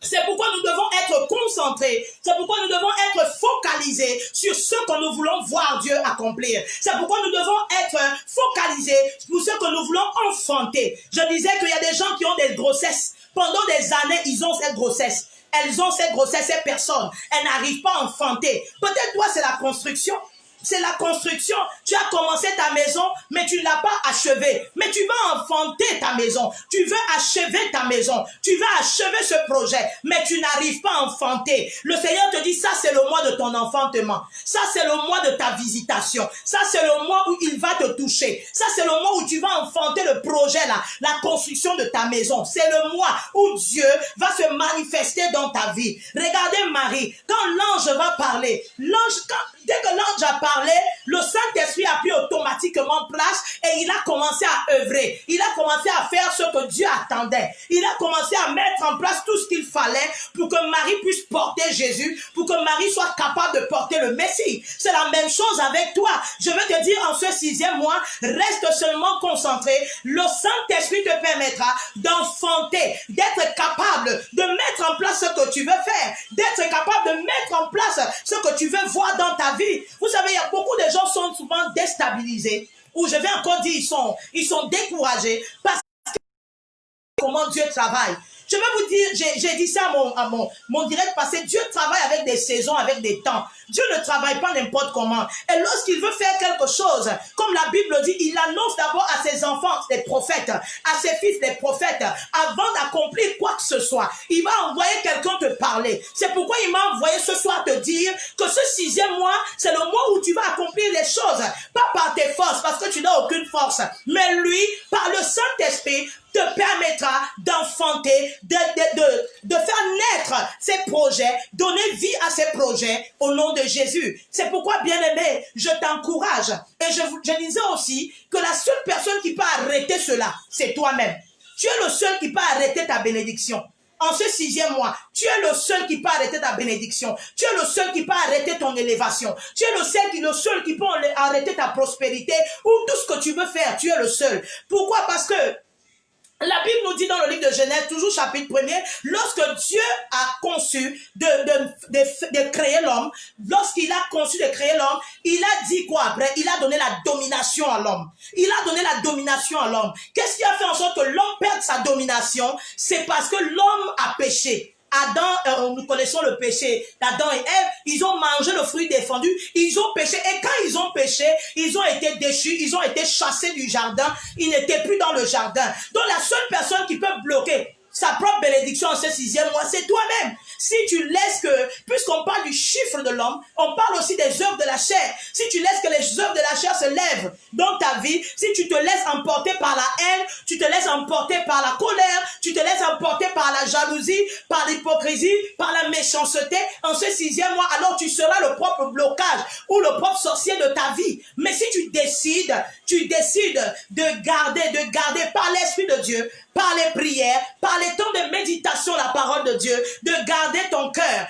nous devons être concentrés. C'est pourquoi nous devons être focalisés sur ce que nous voulons voir Dieu accomplir. C'est pourquoi nous devons être focalisés sur ce que nous voulons enfanter. Je disais qu'il y a des gens qui ont des grossesses. Pendant des années, ils ont cette grossesse. Elles ont cette grossesse, ces personnes. Elles n'arrivent pas à enfanter. Peut-être toi, c'est la construction. C'est la construction. Tu as commencé ta maison, mais tu ne l'as pas achevée. Mais tu vas enfanter ta maison. Tu veux achever ta maison. Tu veux achever ce projet, mais tu n'arrives pas à enfanter. Le Seigneur te dit, ça c'est le mois de ton enfantement. Ça c'est le mois de ta visitation. Ça c'est le mois où il va te toucher. Ça c'est le mois où tu vas enfanter le projet là, la construction de ta maison. C'est le mois où Dieu va se manifester dans ta vie. Regardez Marie, quand l'ange va parler, dès que l'ange a parlé, le Saint-Esprit a pris automatiquement place et il a commencé à œuvrer. Il a commencé à faire ce que Dieu attendait. Il a commencé à mettre en place tout ce qu'il fallait pour que Marie puisse porter Jésus, pour que Marie soit capable de porter le Messie. C'est la même chose avec toi. Je veux te dire, en ce 6e mois, reste seulement concentré. Le Saint-Esprit te permettra d'enfanter, d'être capable de mettre en place ce que tu veux faire, d'être capable de mettre en place ce que tu veux voir dans ta vie. Vous savez, il y a beaucoup de gens qui sont souvent déstabilisés, ou je vais encore dire, ils sont découragés parce que comment Dieu travaille. Je vais vous dire, j'ai dit ça à mon direct passé, Dieu travaille avec des saisons, avec des temps. Dieu ne travaille pas n'importe comment. Et lorsqu'il veut faire quelque chose, comme la Bible dit, il annonce d'abord à ses enfants, des prophètes, à ses fils, des prophètes, avant d'accomplir quoi que ce soit. Il va envoyer quelqu'un te parler. C'est pourquoi il m'a envoyé ce soir te dire que ce 6e mois, c'est le mois où tu vas accomplir les choses. Pas par tes forces, parce que tu n'as aucune force. Mais lui, par le Saint-Esprit, te permettra d'enfanter, de faire naître ces projets, donner vie à ces projets au nom de Jésus. C'est pourquoi, bien-aimé, je t'encourage. Et je disais aussi que la seule personne qui peut arrêter cela, c'est toi-même. Tu es le seul qui peut arrêter ta bénédiction. En ce 6e mois, tu es le seul qui peut arrêter ta bénédiction. Tu es le seul qui peut arrêter ton élévation. Tu es le seul qui peut arrêter ta prospérité ou tout ce que tu veux faire. Tu es le seul. Pourquoi? Parce que la Bible nous dit dans le livre de Genèse, toujours chapitre 1er, lorsque Dieu a conçu de créer l'homme, lorsqu'il a conçu de créer l'homme, il a dit quoi après? Il a donné la domination à l'homme. Il a donné la domination à l'homme. Qu'est-ce qui a fait en sorte que l'homme perde sa domination? C'est parce que l'homme a péché. Adam, nous connaissons le péché d'Adam et Ève, ils ont mangé le fruit défendu, ils ont péché, et quand ils ont péché, ils ont été déchus, ils ont été chassés du jardin, ils n'étaient plus dans le jardin. Donc la seule personne qui peut bloquer sa propre bénédiction en ce 6e mois, c'est toi-même. Si tu laisses que, puisqu'on parle du chiffre de l'homme, on parle aussi des œuvres de la chair. Si tu laisses que les œuvres de la chair se lèvent dans ta vie, si tu te laisses emporter par la haine, tu te laisses emporter par la colère, tu te laisses emporter par la jalousie, par l'hypocrisie, par la méchanceté, en ce 6e mois, alors tu seras le propre blocage ou le propre sorcier de ta vie. Mais si tu décides de garder par l'Esprit de Dieu, par les prières, par les temps de méditation, la parole de Dieu, de garder ton cœur,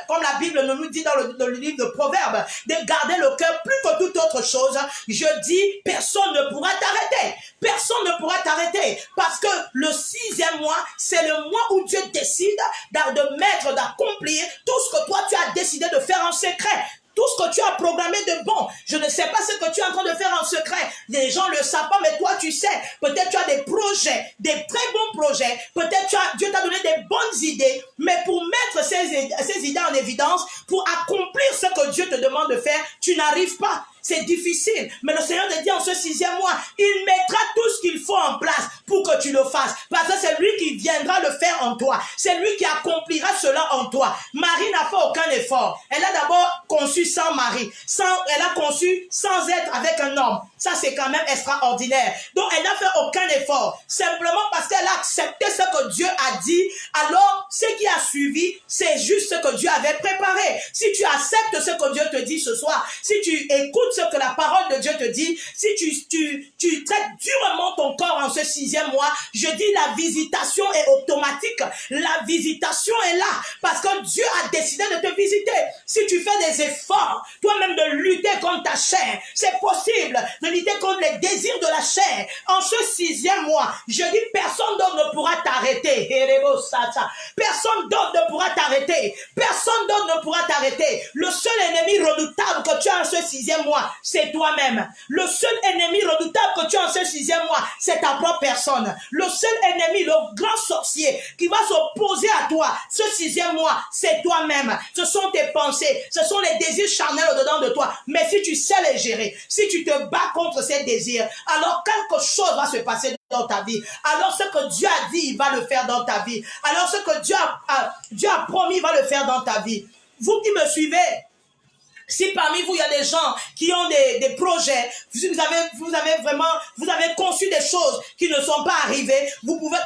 comme la Bible nous dit dans le livre de Proverbes, de garder le cœur plus que toute autre chose. Je dis, personne ne pourra t'arrêter. Personne ne pourra t'arrêter. Parce que le 6e mois, c'est le mois où Dieu décide d'accomplir tout ce que toi tu as décidé de faire en secret. Tout ce que tu as programmé de bon, je ne sais pas ce que tu es en train de faire en secret. Les gens ne le savent pas, mais toi tu sais. Peut-être tu as des projets, des très bons projets. Peut-être Dieu t'a donné des bonnes idées. Mais pour mettre ces idées en évidence, pour accomplir ce que Dieu te demande de faire, tu n'arrives pas. C'est difficile. Mais le Seigneur te dit en ce 6e mois, il mettra tout ce qu'il faut en place pour que tu le fasses. Parce que c'est lui qui viendra le faire en toi. C'est lui qui accomplira cela en toi. Marie n'a fait aucun effort. Elle a d'abord conçu sans mari. Elle a conçu sans être avec un homme. Ça, c'est quand même extraordinaire. Donc, elle n'a fait aucun effort. Simplement parce qu'elle a accepté ce que Dieu a dit. Alors, ce qui a suivi, c'est juste ce que Dieu avait préparé. Si tu acceptes ce que Dieu te dit ce soir, si tu écoutes ce que la parole de Dieu te dit, si tu traites durement ton corps en ce 6e mois, je dis la visitation est automatique. La visitation est là parce que Dieu a décidé de te visiter. Si tu fais des efforts, toi-même de lutter contre ta chair, c'est possible de lutter contre les désirs de la chair. En ce 6e mois, je dis personne d'autre ne pourra t'arrêter. Personne d'autre ne pourra t'arrêter. Personne d'autre ne pourra t'arrêter. Le seul ennemi redoutable que tu as en ce 6e mois, c'est toi-même. Le seul ennemi redoutable que tu as en ce 6e mois, c'est ta propre personne. Le seul ennemi, le grand sorcier qui va s'opposer à toi ce 6e mois, c'est toi-même. Ce sont tes pensées, ce sont les désirs charnels au-dedans de toi. Mais si tu sais les gérer, si tu te bats contre ces désirs, alors quelque chose va se passer dans ta vie. Alors ce que Dieu a dit, il va le faire dans ta vie. Alors ce que Dieu a promis, il va le faire dans ta vie. Vous qui me suivez, si parmi vous, il y a des gens qui ont des projets, vous avez conçu des choses qui ne sont pas arrivées,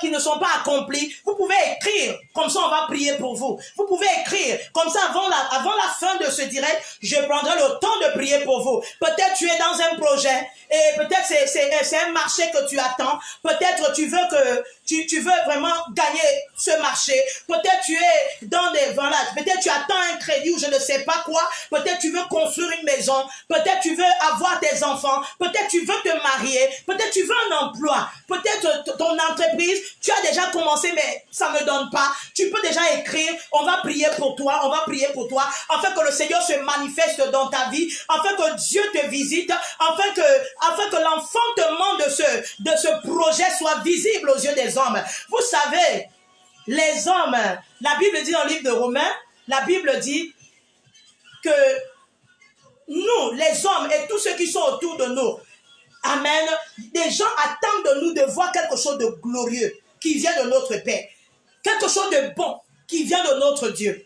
qui ne sont pas accomplies, vous pouvez écrire, comme ça on va prier pour vous. Vous pouvez écrire, comme ça avant la fin de ce direct, je prendrai le temps de prier pour vous. Peut-être tu es dans un projet, et peut-être c'est un marché que tu attends, peut-être tu veux vraiment gagner ce marché, peut-être tu es dans peut-être tu attends un crédit ou je ne sais pas quoi, peut-être tu veux construire une maison, peut-être tu veux avoir des enfants, peut-être tu veux te marier, peut-être tu veux un emploi, peut-être ton entreprise, tu as déjà commencé mais ça ne me donne pas, tu peux déjà écrire, on va prier pour toi, afin que le Seigneur se manifeste dans ta vie, afin que Dieu te visite, afin que l'enfantement de ce projet soit visible aux yeux des hommes. Vous savez, les hommes, la Bible dit dans le livre de Romains, la Bible dit que nous, les hommes et tous ceux qui sont autour de nous, amen, des gens attendent de nous de voir quelque chose de glorieux qui vient de notre Père, quelque chose de bon qui vient de notre Dieu.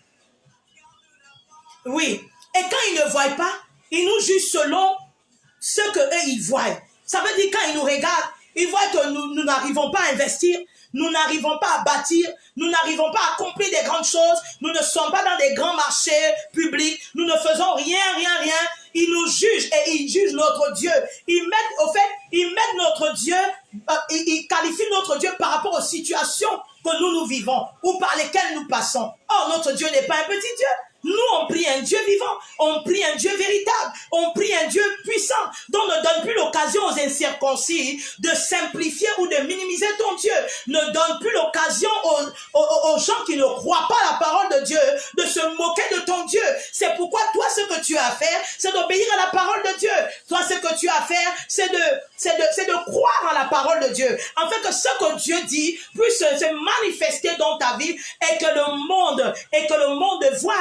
Oui, et quand ils ne voient pas, ils nous jugent selon ce qu'eux ils voient. Ça veut dire quand ils nous regardent, ils voient que nous n'arrivons pas à investir, nous n'arrivons pas à bâtir, nous n'arrivons pas à accomplir des grandes choses, nous ne sommes pas dans des grands marchés publics, nous ne faisons rien. Ils nous jugent et ils jugent notre Dieu. Ils mettent notre Dieu, ils qualifient notre Dieu par rapport aux situations que nous vivons ou par lesquelles nous passons. Or, notre Dieu n'est pas un petit Dieu. Nous, on prie un Dieu vivant, on prie un Dieu véritable, on prie un Dieu puissant, dont ne donne plus l'occasion aux incirconcis de simplifier ou de minimiser ton Dieu. Ne donne plus l'occasion aux gens qui ne croient pas à la parole de Dieu de se moquer de ton Dieu. C'est pourquoi toi, ce que tu as à faire, c'est d'obéir à la parole de Dieu. Toi, ce que que tu as à faire, c'est de croire en la parole de Dieu. En fait, que ce que Dieu dit puisse se manifester dans ta vie et que le monde voie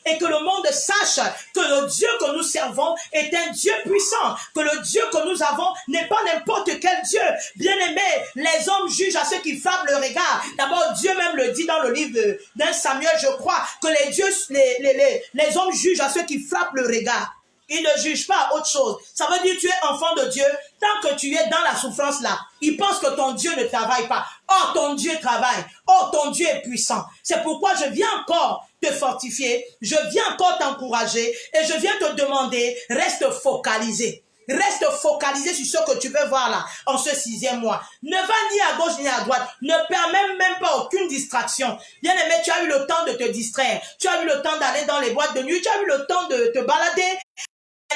et que le monde sache que le Dieu que nous servons est un Dieu puissant, que le Dieu que nous avons n'est pas n'importe quel Dieu. Bien-aimé, les hommes jugent à ceux qui frappent le regard. D'abord, Dieu même le dit dans le livre d'un Samuel, je crois, que les hommes jugent à ceux qui frappent le regard. Ils ne jugent pas autre chose. Ça veut dire que tu es enfant de Dieu. Tant que tu es dans la souffrance là, ils pensent que ton Dieu ne travaille pas. Oh, ton Dieu travaille. Oh, ton Dieu est puissant. C'est pourquoi je viens encore te fortifier. Je viens encore t'encourager. Et je viens te demander, reste focalisé. Reste focalisé sur ce que tu veux voir là, en ce 6e mois. Ne va ni à gauche ni à droite. Ne permets même pas aucune distraction. Bien aimé, tu as eu le temps de te distraire. Tu as eu le temps d'aller dans les boîtes de nuit. Tu as eu le temps de te balader.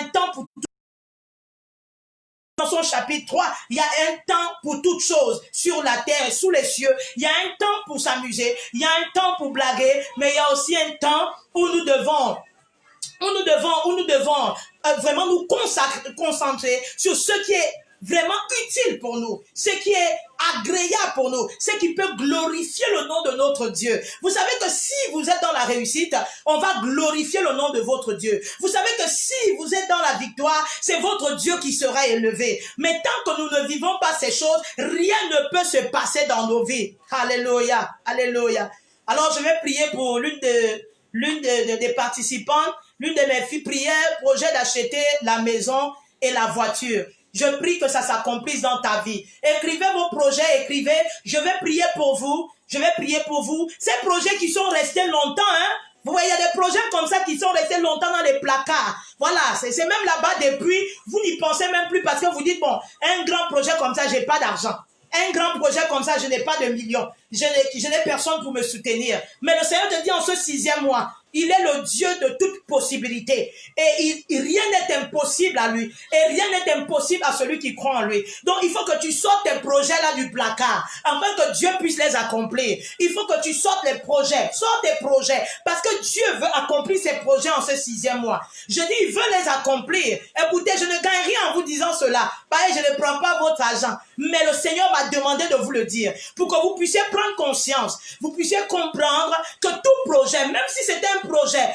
Un temps pour tout. Dans son chapitre 3, il y a un temps pour toutes choses sur la terre et sous les cieux. Il y a un temps pour s'amuser. Il y a un temps pour blaguer. Mais il y a aussi un temps où nous devons vraiment nous concentrer sur ce qui est vraiment utile pour nous, ce qui est agréable pour nous, ce qui peut glorifier le nom de notre Dieu. Vous savez que si vous êtes dans la réussite, on va glorifier le nom de votre Dieu. Vous savez que si vous êtes dans la victoire, c'est votre Dieu qui sera élevé. Mais tant que nous ne vivons pas ces choses, rien ne peut se passer dans nos vies. Alléluia, alléluia. Alors je vais prier pour l'une des participantes. L'une de mes filles priait, projet d'acheter la maison et la voiture. Je prie que ça s'accomplisse dans ta vie. Écrivez vos projets, écrivez. Je vais prier pour vous. Je vais prier pour vous. Ces projets qui sont restés longtemps, hein. Vous voyez, il y a des projets comme ça qui sont restés longtemps dans les placards. Voilà, c'est même là-bas depuis, vous n'y pensez même plus parce que vous dites, bon, un grand projet comme ça, j'ai pas d'argent. Un grand projet comme ça, je n'ai pas de millions. Je n'ai personne pour me soutenir. Mais le Seigneur te dit en ce 6e mois, il est le Dieu de toute possibilité. Et rien n'est impossible à lui. Et rien n'est impossible à celui qui croit en lui. Donc il faut que tu sortes tes projets là du placard, afin que Dieu puisse les accomplir. Il faut que tu sortes les projets. Sors tes projets. Parce que Dieu veut accomplir ses projets en ce 6e mois. Je dis, il veut les accomplir. Écoutez, je ne gagne rien en vous disant cela. Pareil, je ne prends pas votre argent. Mais le Seigneur m'a demandé de vous le dire. Pour que vous puissiez prendre conscience. Vous puissiez comprendre que tout projet, même si c'est un projet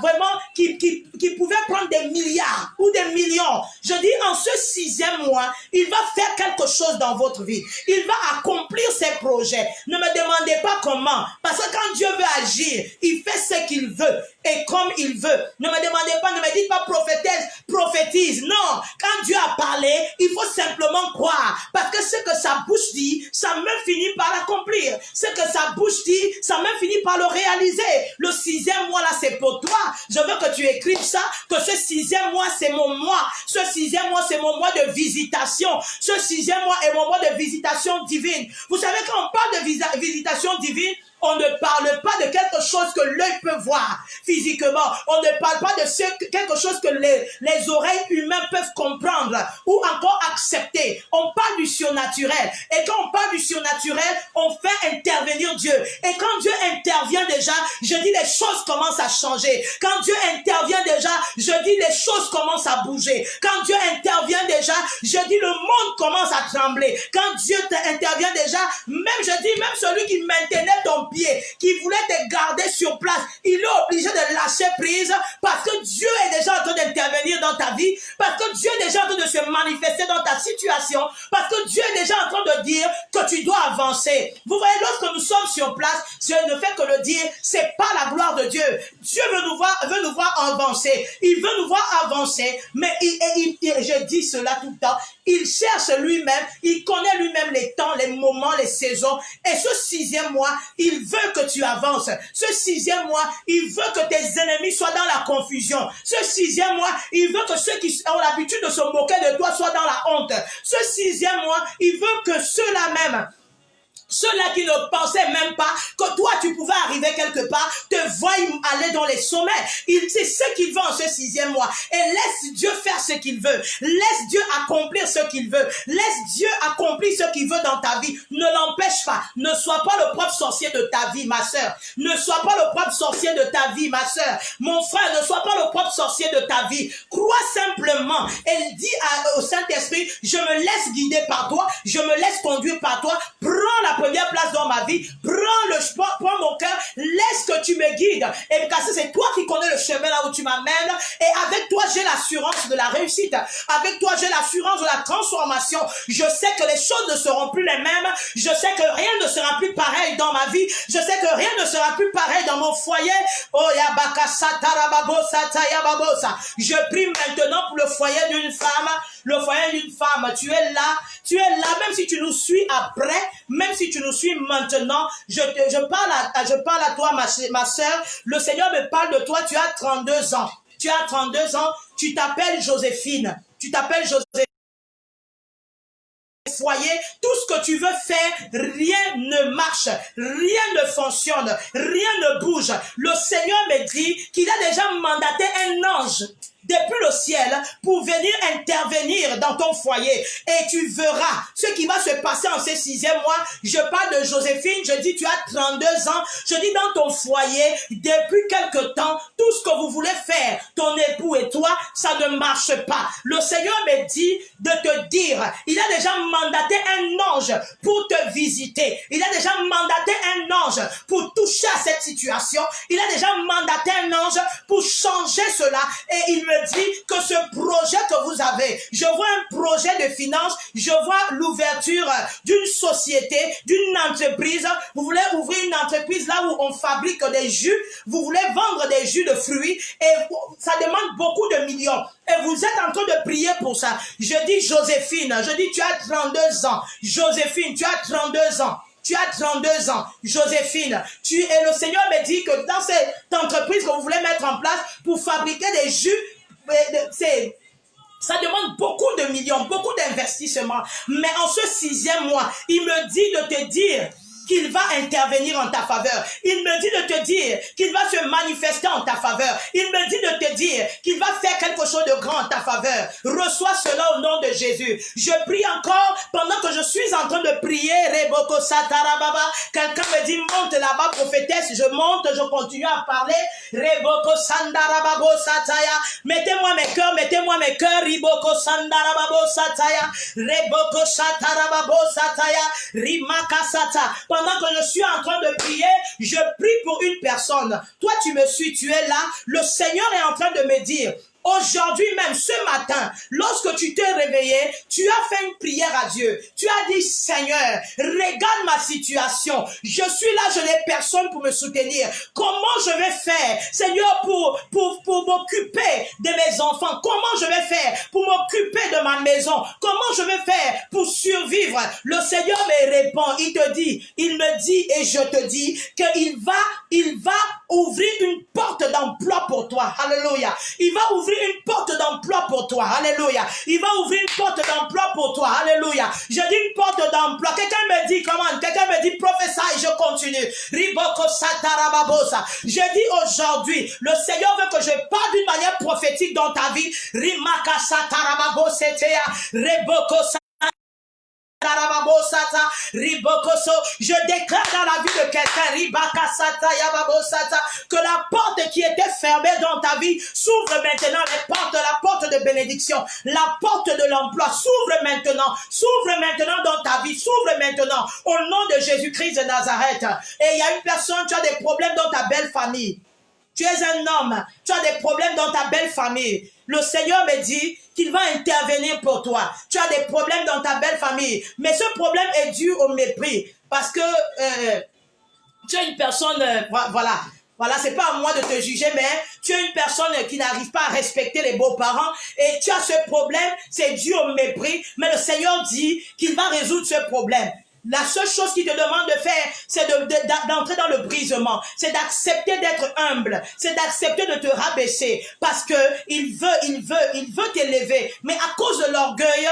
vraiment qui pouvait prendre des milliards ou des millions. Je dis, en ce 6e mois, il va faire quelque chose dans votre vie. Il va accomplir ses projets. Ne me demandez pas comment. Parce que quand Dieu veut agir, il fait ce qu'il veut et comme il veut. Ne me demandez pas, ne me dites pas prophétesse, prophétise. Non, quand Dieu a parlé, il faut simplement croire. Parce que ce que sa bouche dit, sa main finit par l'accomplir. Ce que sa bouche dit, sa main finit par le réaliser. Le 6e mois là, c'est pour toi. Je veux que tu écrives ça, que ce 6e mois, c'est mon mois. Ce 6e mois, c'est mon mois de visitation. Ce 6e mois est mon mois de visitation divine. Vous savez, quand on parle de visitation divine, on ne parle pas de quelque chose que l'œil peut voir physiquement. On ne parle pas de quelque chose que les oreilles humaines peuvent comprendre ou encore accepter. On parle du surnaturel. Et quand on parle du surnaturel, on fait intervenir Dieu. Et quand Dieu intervient déjà, je dis les choses commencent à changer. Quand Dieu intervient déjà, je dis les choses commencent à bouger. Quand Dieu intervient déjà, je dis le monde commence à trembler. Quand Dieu intervient déjà, même je dis même celui qui maintenait ton pied, qui voulait te garder sur place, il est obligé de lâcher prise parce que Dieu est déjà en train d'intervenir dans ta vie, parce que Dieu est déjà en train de se manifester dans ta situation, parce que Dieu est déjà en train de dire que tu dois avancer. Vous voyez, lorsque nous sommes sur place, Dieu ne fait que le dire, c'est pas la gloire de Dieu. Dieu veut nous voir avancer. Il veut nous voir avancer, mais je dis cela tout le temps, il cherche lui-même, il connaît lui-même les temps, les moments, les saisons, et ce 6e mois, il veut que tu avances. Ce 6e mois, il veut que tes ennemis soient dans la confusion. Ce 6e mois, il veut que ceux qui ont l'habitude de se moquer de toi soient dans la honte. Ce 6e mois, il veut que ceux-là même Ceux-là qui ne pensaient même pas que toi tu pouvais arriver quelque part, te voient aller dans les sommets. C'est ce qu'il veut en ce 6e mois. Et laisse Dieu faire ce qu'il veut. Laisse Dieu accomplir ce qu'il veut. Laisse Dieu accomplir ce qu'il veut dans ta vie. Ne l'empêche pas. Ne sois pas le propre sorcier de ta vie, ma sœur. Ne sois pas le propre sorcier de ta vie, ma sœur. Mon frère, ne sois pas le propre sorcier de ta vie. Crois simplement. Et dis au Saint-Esprit, je me laisse guider par toi. Je me laisse conduire par toi. Prends la première place dans ma vie, prends mon cœur, laisse que tu me guides, et parce que c'est toi qui connais le chemin là où tu m'amènes, et avec toi j'ai l'assurance de la réussite, avec toi j'ai l'assurance de la transformation. Je sais que les choses ne seront plus les mêmes, je sais que rien ne sera plus pareil dans ma vie, je sais que rien ne sera plus pareil dans mon foyer. Oh yabaka satarababosa tayababosa. Je prie maintenant pour le foyer d'une femme. Le foyer d'une femme, tu es là, même si tu nous suis après, même si tu nous suis maintenant, je parle à toi, ma soeur. Le Seigneur me parle de toi, tu as 32 ans. Tu as 32 ans, tu t'appelles Joséphine. Tu t'appelles Joséphine. Foyer, tout ce que tu veux faire, rien ne marche, rien ne fonctionne, rien ne bouge. Le Seigneur me dit qu'il a déjà mandaté un ange depuis le ciel pour venir intervenir dans ton foyer, et tu verras ce qui va se passer en ce 6e mois. Je parle de Joséphine, je dis tu as 32 ans, je dis dans ton foyer, depuis quelque temps, tout ce que vous voulez faire, ton époux et toi, ça ne marche pas. Le Seigneur me dit de te dire, il a déjà mandaté un ange pour te visiter, il a déjà mandaté un ange pour toucher à cette situation, il a déjà mandaté un ange pour changer cela, et il me dit que ce projet que vous avez, je vois un projet de finance, je vois l'ouverture d'une société, d'une entreprise. Vous voulez ouvrir une entreprise là où on fabrique des jus, vous voulez vendre des jus de fruits, et ça demande beaucoup de millions. Et vous êtes en train de prier pour ça. Je dis Joséphine, je dis tu as 32 ans. Joséphine, tu as 32 ans. Tu as 32 ans, Joséphine. Et le Seigneur me dit que dans cette entreprise que vous voulez mettre en place pour fabriquer des jus, ça demande beaucoup de millions, beaucoup d'investissements. Mais en ce 6e mois, il me dit de te dire qu'il va intervenir en ta faveur. Il me dit de te dire qu'il va se manifester en ta faveur. Il me dit de te dire qu'il va faire quelque chose de grand en ta faveur. Reçois cela au nom de Jésus. Je prie encore pendant que je suis en train de prier. Reboko Satarababa. Quelqu'un me dit monte là-bas, prophétesse. Je monte, je continue à parler. Reboko Sandarababo Sataya. Mettez-moi mes cœurs. Riboko Sandarababo Sataya. Reboko Satarababo Sataya. Rimaka Sata. Pendant que je suis en train de prier, je prie pour une personne. Toi, tu me suis, tu es là. Le Seigneur est en train de me dire, aujourd'hui même, ce matin, lorsque tu t'es réveillé, tu as fait une prière à Dieu. Tu as dit, Seigneur, regarde ma situation. Je suis là, je n'ai personne pour me soutenir. Comment je vais faire, Seigneur, pour m'occuper de mes enfants? Comment je vais faire pour m'occuper de ma maison? Comment je vais faire pour survivre? Le Seigneur me répond, il me dit et je te dis qu'il va ouvrir une porte d'emploi pour toi. Alléluia. Il va ouvrir une porte d'emploi pour toi. Alléluia. Il va ouvrir une porte d'emploi pour toi. Alléluia. Je dis une porte d'emploi. Quelqu'un me dit comment? Quelqu'un me dit prophétie, je continue. Riboko Satarababosa. Je dis aujourd'hui, le Seigneur veut que je parle d'une manière prophétique dans ta vie. Rimaka Satarababosetea. Reboko je déclare dans la vie de quelqu'un que la porte qui était fermée dans ta vie s'ouvre maintenant. La porte de bénédiction, la porte de l'emploi s'ouvre maintenant dans ta vie, s'ouvre maintenant au nom de Jésus-Christ de Nazareth. Et il y a une personne, tu as des problèmes dans ta belle famille. Tu es un homme, tu as des problèmes dans ta belle famille. Le Seigneur me dit qu'il va intervenir pour toi. Tu as des problèmes dans ta belle famille. Mais ce problème est dû au mépris. Parce que tu es une personne, voilà, c'est pas à moi de te juger, mais tu es une personne qui n'arrive pas à respecter les beaux-parents et tu as ce problème, c'est dû au mépris. Mais le Seigneur dit qu'il va résoudre ce problème. La seule chose qu'il te demande de faire, c'est d'entrer dans le brisement. C'est d'accepter d'être humble. C'est d'accepter de te rabaisser. Parce que il veut t'élever. Mais à cause de l'orgueil,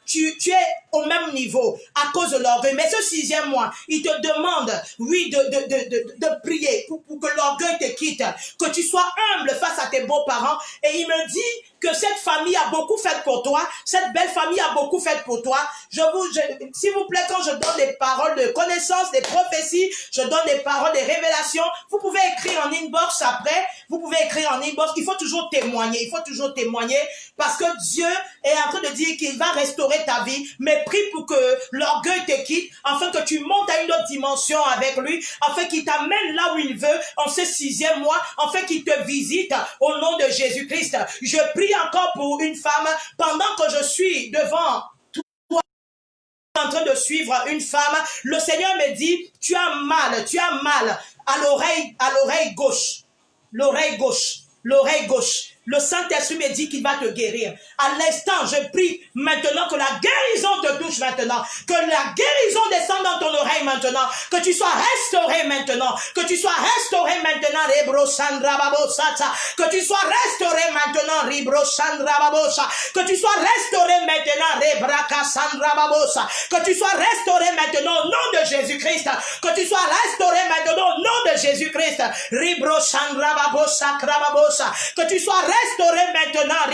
tu es au même niveau à cause de l'orgueil. Mais ce 6e mois, il te demande, oui, de prier pour que l'orgueil te quitte, que tu sois humble face à tes beaux-parents. Et il me dit que cette famille a beaucoup fait pour toi, cette belle famille a beaucoup fait pour toi. S'il vous plaît, quand je donne des paroles de connaissance, des prophéties, je donne des paroles, des révélations, vous pouvez écrire en inbox après, vous pouvez écrire en inbox. Il faut toujours témoigner, il faut toujours témoigner, parce que Dieu est en train de dire qu'il va restaurer ta vie, mais prie pour que l'orgueil te quitte, afin que tu montes à une autre dimension avec lui, afin qu'il t'amène là où il veut, en ce 6e mois, afin qu'il te visite au nom de Jésus-Christ. Je prie encore pour une femme, pendant que je suis devant toi en train de suivre une femme, le Seigneur me dit, tu as mal à l'oreille gauche, l'oreille gauche. Le Saint-Esprit me dit qu'il va te guérir. À l'instant, je prie maintenant que la guérison te touche maintenant. Que la guérison descende dans ton oreille maintenant. Que tu sois restauré maintenant. Que tu sois restauré maintenant. Que tu sois restauré maintenant. Que tu sois restauré maintenant. Que tu sois restauré maintenant au nom de Jésus-Christ. Que tu sois restauré maintenant au nom de Jésus-Christ. Que tu sois restauré maintenant,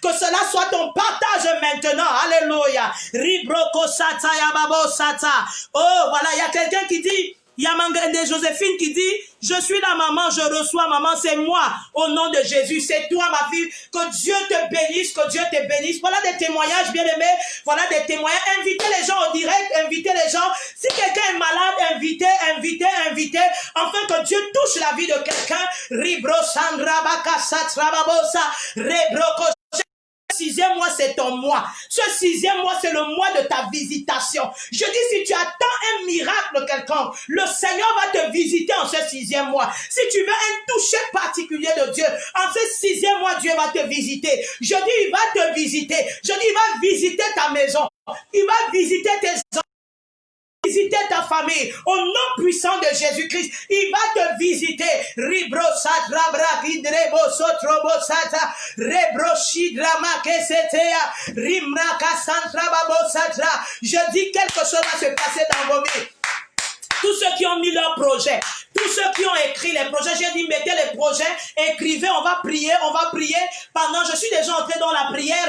que cela soit ton partage maintenant, alléluia. Oh, voilà, il y a quelqu'un qui dit, il y a Joséphine qui dit, je suis la maman, je reçois maman, c'est moi, au nom de Jésus, c'est toi ma fille, que Dieu te bénisse, que Dieu te bénisse. Voilà des témoignages bien aimés, voilà des témoignages. Invitez les gens au direct, invitez les gens. Si quelqu'un est malade, invitez, afin que Dieu touche la vie de quelqu'un. Ce 6e mois, c'est ton mois. Ce 6e mois, c'est le mois de ta visitation. Je dis, si tu attends un miracle quelconque, le Seigneur va te visiter en ce 6e mois. Si tu veux un toucher particulier de Dieu, en ce 6e mois, Dieu va te visiter. Je dis, il va te visiter. Je dis, il va visiter ta maison. Il va visiter tes enfants. Visiter ta famille au nom puissant de Jésus-Christ. Il va te visiter. Je dis quelque chose va se passer dans vos vies. Tous ceux qui ont mis leurs projets, tous ceux qui ont écrit les projets, j'ai dit mettez les projets, écrivez, on va prier. Pendant, je suis déjà entré dans la prière.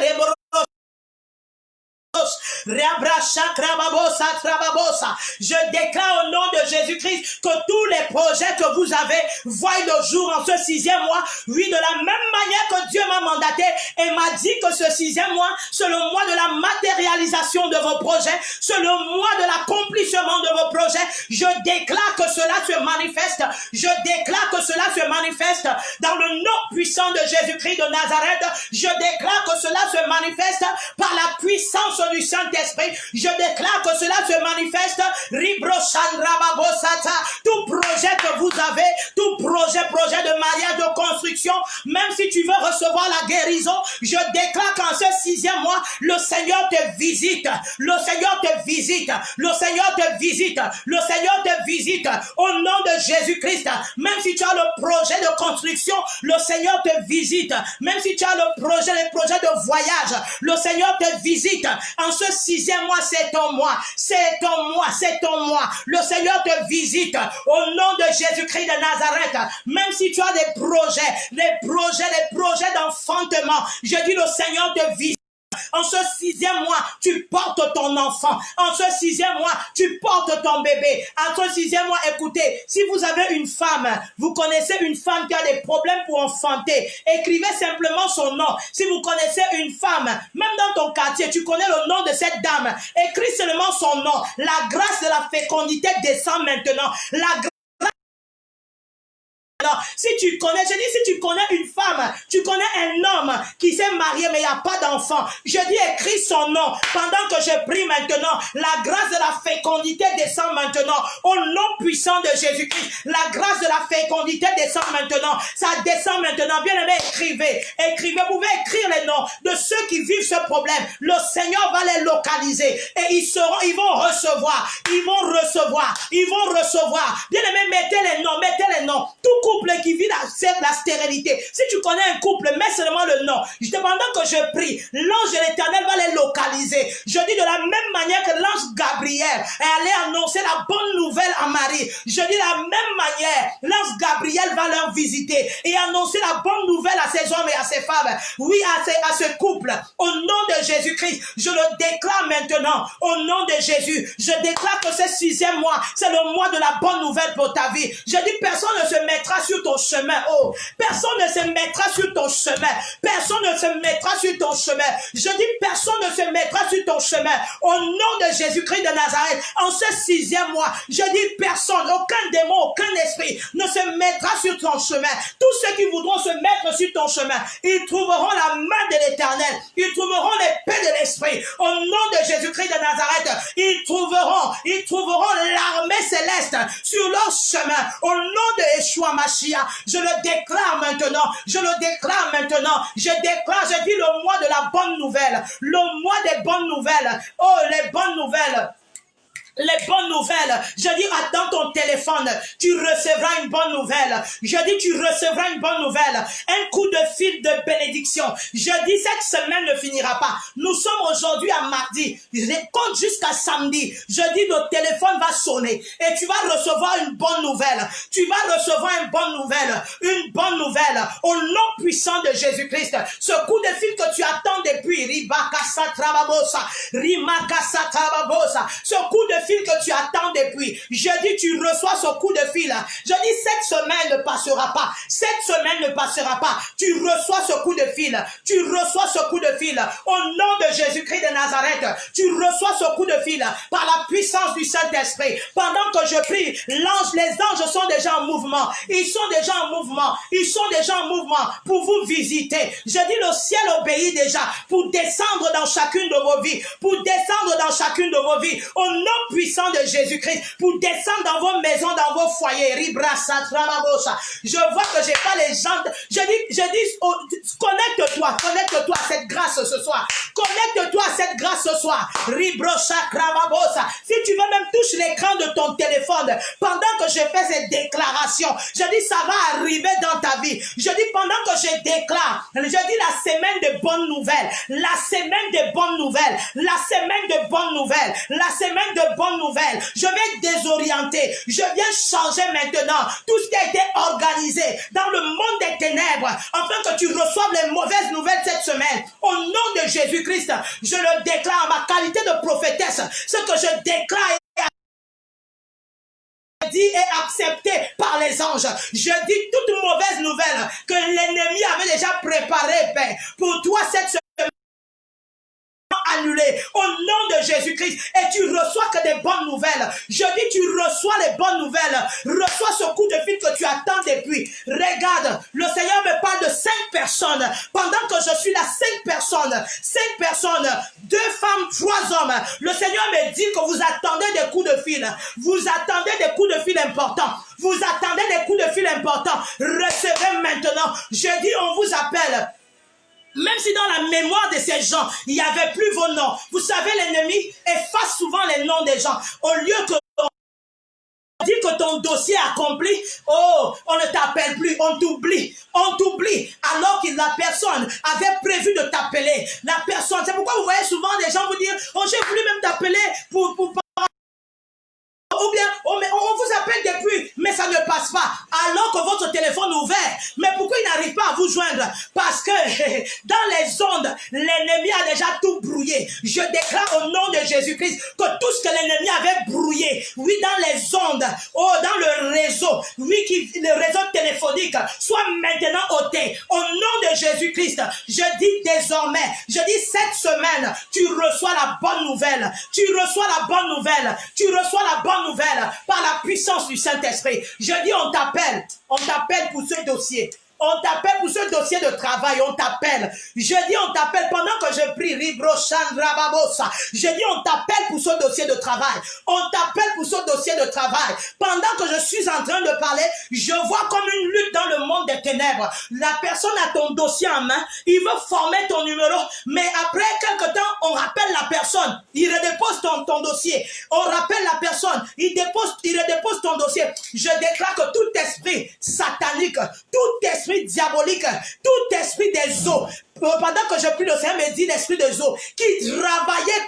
Je déclare au nom de Jésus-Christ que tous les projets que vous avez voient le jour en ce 6e mois. Oui, de la même manière que Dieu m'a mandaté et m'a dit que ce 6e mois, c'est le mois de la matérialisation de vos projets, c'est le mois de l'accomplissement de vos projets. Je déclare que cela se manifeste. Je déclare que cela se manifeste dans le nom puissant de Jésus-Christ de Nazareth. Je déclare que cela se manifeste par la puissance du Saint-Esprit. Je déclare que cela se manifeste. Tout projet que vous avez, tout projet de mariage, de construction, même si tu veux recevoir la guérison, je déclare qu'en ce 6e mois, le Seigneur te visite. Le Seigneur te visite. Le Seigneur te visite. Le Seigneur te visite au nom de Jésus-Christ. Même si tu as le projet de construction, le Seigneur te visite. Même si tu as les projets de voyage, le Seigneur te visite. En ce 6e mois, c'est ton mois. C'est ton mois. C'est ton mois. Le Seigneur te visite au nom de Jésus-Christ de Nazareth. Même si tu as des projets d'enfantement, je dis le Seigneur te visite. En ce 6e mois, tu portes ton enfant. En ce 6e mois, tu portes ton bébé. En ce 6e mois, écoutez, si vous avez une femme, vous connaissez une femme qui a des problèmes pour enfanter, écrivez simplement son nom. Si vous connaissez une femme, même dans ton quartier, tu connais le nom de cette dame, écris seulement son nom. La grâce de la fécondité descend maintenant. La grâce. Alors, si tu connais une femme, tu connais un homme qui s'est marié mais il n'y a pas d'enfant, je dis écris son nom pendant que je prie maintenant. La grâce de la fécondité descend maintenant au nom puissant de Jésus-Christ. La grâce de la fécondité descend maintenant. Ça descend maintenant. Bien aimé, écrivez. Vous pouvez écrire les noms de ceux qui vivent ce problème. Le Seigneur va les localiser et ils vont recevoir. Bien aimé, mettez les noms. Tout couple qui vit la stérilité, si tu connais un couple, mets seulement le nom. Pendant que je prie, l'ange de l'Éternel va les localiser. Je dis de la même manière que l'ange Gabriel est allé annoncer la bonne nouvelle à Marie. Je dis de la même manière, l'ange Gabriel va leur visiter et annoncer la bonne nouvelle à ces hommes et à ces femmes. Oui, à ce couple. Au nom de Jésus-Christ, je le déclare maintenant. Au nom de Jésus, je déclare que ce 6e mois, c'est le mois de la bonne nouvelle pour ta vie. Je dis, personne ne se mettra sur ton chemin. Oh, personne ne se mettra sur ton chemin. Personne ne se mettra sur ton chemin. Je dis, personne ne se mettra sur ton chemin. Au nom de Jésus-Christ de Nazareth, en ce 6e mois, je dis, personne, aucun démon, aucun esprit ne se mettra sur ton chemin. Tous ceux qui voudront se mettre sur ton chemin, ils trouveront la main de l'Éternel. Ils trouveront l'épée de l'Esprit. Au nom de Jésus-Christ de Nazareth, ils trouveront l'armée céleste sur leur chemin. Au nom de Yeshua Mashiach, je le déclare maintenant. Je le déclare maintenant. Je déclare, je dis le mois de la bonne nouvelle. Le mois des bonnes nouvelles. Oh, les bonnes nouvelles. Les bonnes nouvelles. Je dis, dans ton téléphone, tu recevras une bonne nouvelle. Je dis, tu recevras une bonne nouvelle. Un coup de fil de bénédiction. Je dis, cette semaine ne finira pas. Nous sommes aujourd'hui à mardi. Je compte jusqu'à samedi. Je dis, le téléphone va sonner et tu vas recevoir une bonne nouvelle. Tu vas recevoir une bonne nouvelle. Une bonne nouvelle. Au nom puissant de Jésus-Christ. Ce coup de fil que tu attends depuis. Ce coup de fil que tu attends depuis. Je dis, tu reçois ce coup de fil. Je dis, cette semaine ne passera pas. Cette semaine ne passera pas. Tu reçois ce coup de fil. Tu reçois ce coup de fil. Au nom de Jésus-Christ de Nazareth, tu reçois ce coup de fil par la puissance du Saint-Esprit. Pendant que je prie, les anges sont déjà en mouvement. Ils sont déjà en mouvement. Ils sont déjà en mouvement pour vous visiter. Je dis, le ciel obéit déjà pour descendre dans chacune de vos vies. Pour descendre dans chacune de vos vies. Au nom puissant de Jésus-Christ, pour descendre dans vos maisons, dans vos foyers. Je vois que j'ai pas les gens. Je dis, oh, connecte-toi à cette grâce ce soir. Connecte-toi à cette grâce ce soir. Si tu veux même touche l'écran de ton téléphone pendant que je fais cette déclaration. Je dis, ça va arriver dans ta vie. Je dis, pendant que je déclare, je dis la semaine de bonnes nouvelles, la semaine de bonnes nouvelles, la semaine de bonnes nouvelles, la semaine de bonnes nouvelles. Je vais désorienter. Je viens changer maintenant tout ce qui a été organisé dans le monde des ténèbres afin que tu reçoives les mauvaises nouvelles cette semaine. Au nom de Jésus-Christ, je le déclare en ma qualité de prophétesse. Ce que je déclare dit et accepté par les anges. Je dis toute mauvaise nouvelle que l'ennemi avait déjà préparée, Père, pour toi cette semaine. Annulé au nom de Jésus-Christ et tu reçois que des bonnes nouvelles. Je dis tu reçois les bonnes nouvelles. Reçois ce coup de fil que tu attends depuis. Regarde, le Seigneur me parle de 5 personnes. Pendant que je suis là, 5 personnes, 2 femmes, 3 hommes. Le Seigneur me dit que vous attendez des coups de fil. Vous attendez des coups de fil importants. Vous attendez des coups de fil importants. Recevez maintenant. Je dis on vous appelle. Même si dans la mémoire de ces gens, il n'y avait plus vos noms. Vous savez, l'ennemi efface souvent les noms des gens. Au lieu que on dit que ton dossier est accompli, oh, on ne t'appelle plus, on t'oublie. Alors que la personne avait prévu de t'appeler. La personne, c'est pourquoi vous voyez souvent des gens vous dire, oh, j'ai voulu même t'appeler pour ou bien on vous appelle depuis, mais ça ne passe pas, alors que votre téléphone est ouvert. Mais pourquoi il n'arrive pas à vous joindre? Parce que dans les ondes, l'ennemi a déjà tout brouillé. Je déclare au nom de Jésus-Christ que tout ce que l'ennemi avait brouillé, oui, dans les ondes, oh, dans le réseau, oui, le réseau téléphonique, soit maintenant ôté. Au nom de Jésus-Christ, je dis désormais, je dis cette semaine, tu reçois la bonne nouvelle. Tu reçois la bonne nouvelle. Tu reçois la bonne nouvelle par la puissance du Saint-Esprit. Je dis on t'appelle pour ce dossier. On t'appelle pour ce dossier de travail. On t'appelle. Je dis on t'appelle pendant que je prie. Je dis on t'appelle pour ce dossier de travail. On t'appelle pour ce dossier de travail. Pendant que je suis en train de parler, je vois comme une lutte dans le monde des ténèbres. La personne a ton dossier en main. Il veut former ton numéro. Mais après quelque temps, on rappelle la personne. Il redépose ton dossier. On rappelle la personne. Il redépose ton dossier. Je déclare que tout esprit satanique, tout esprit diabolique, tout esprit des eaux, pendant que je prie, le Seigneur me dit l'esprit des eaux qui travaillait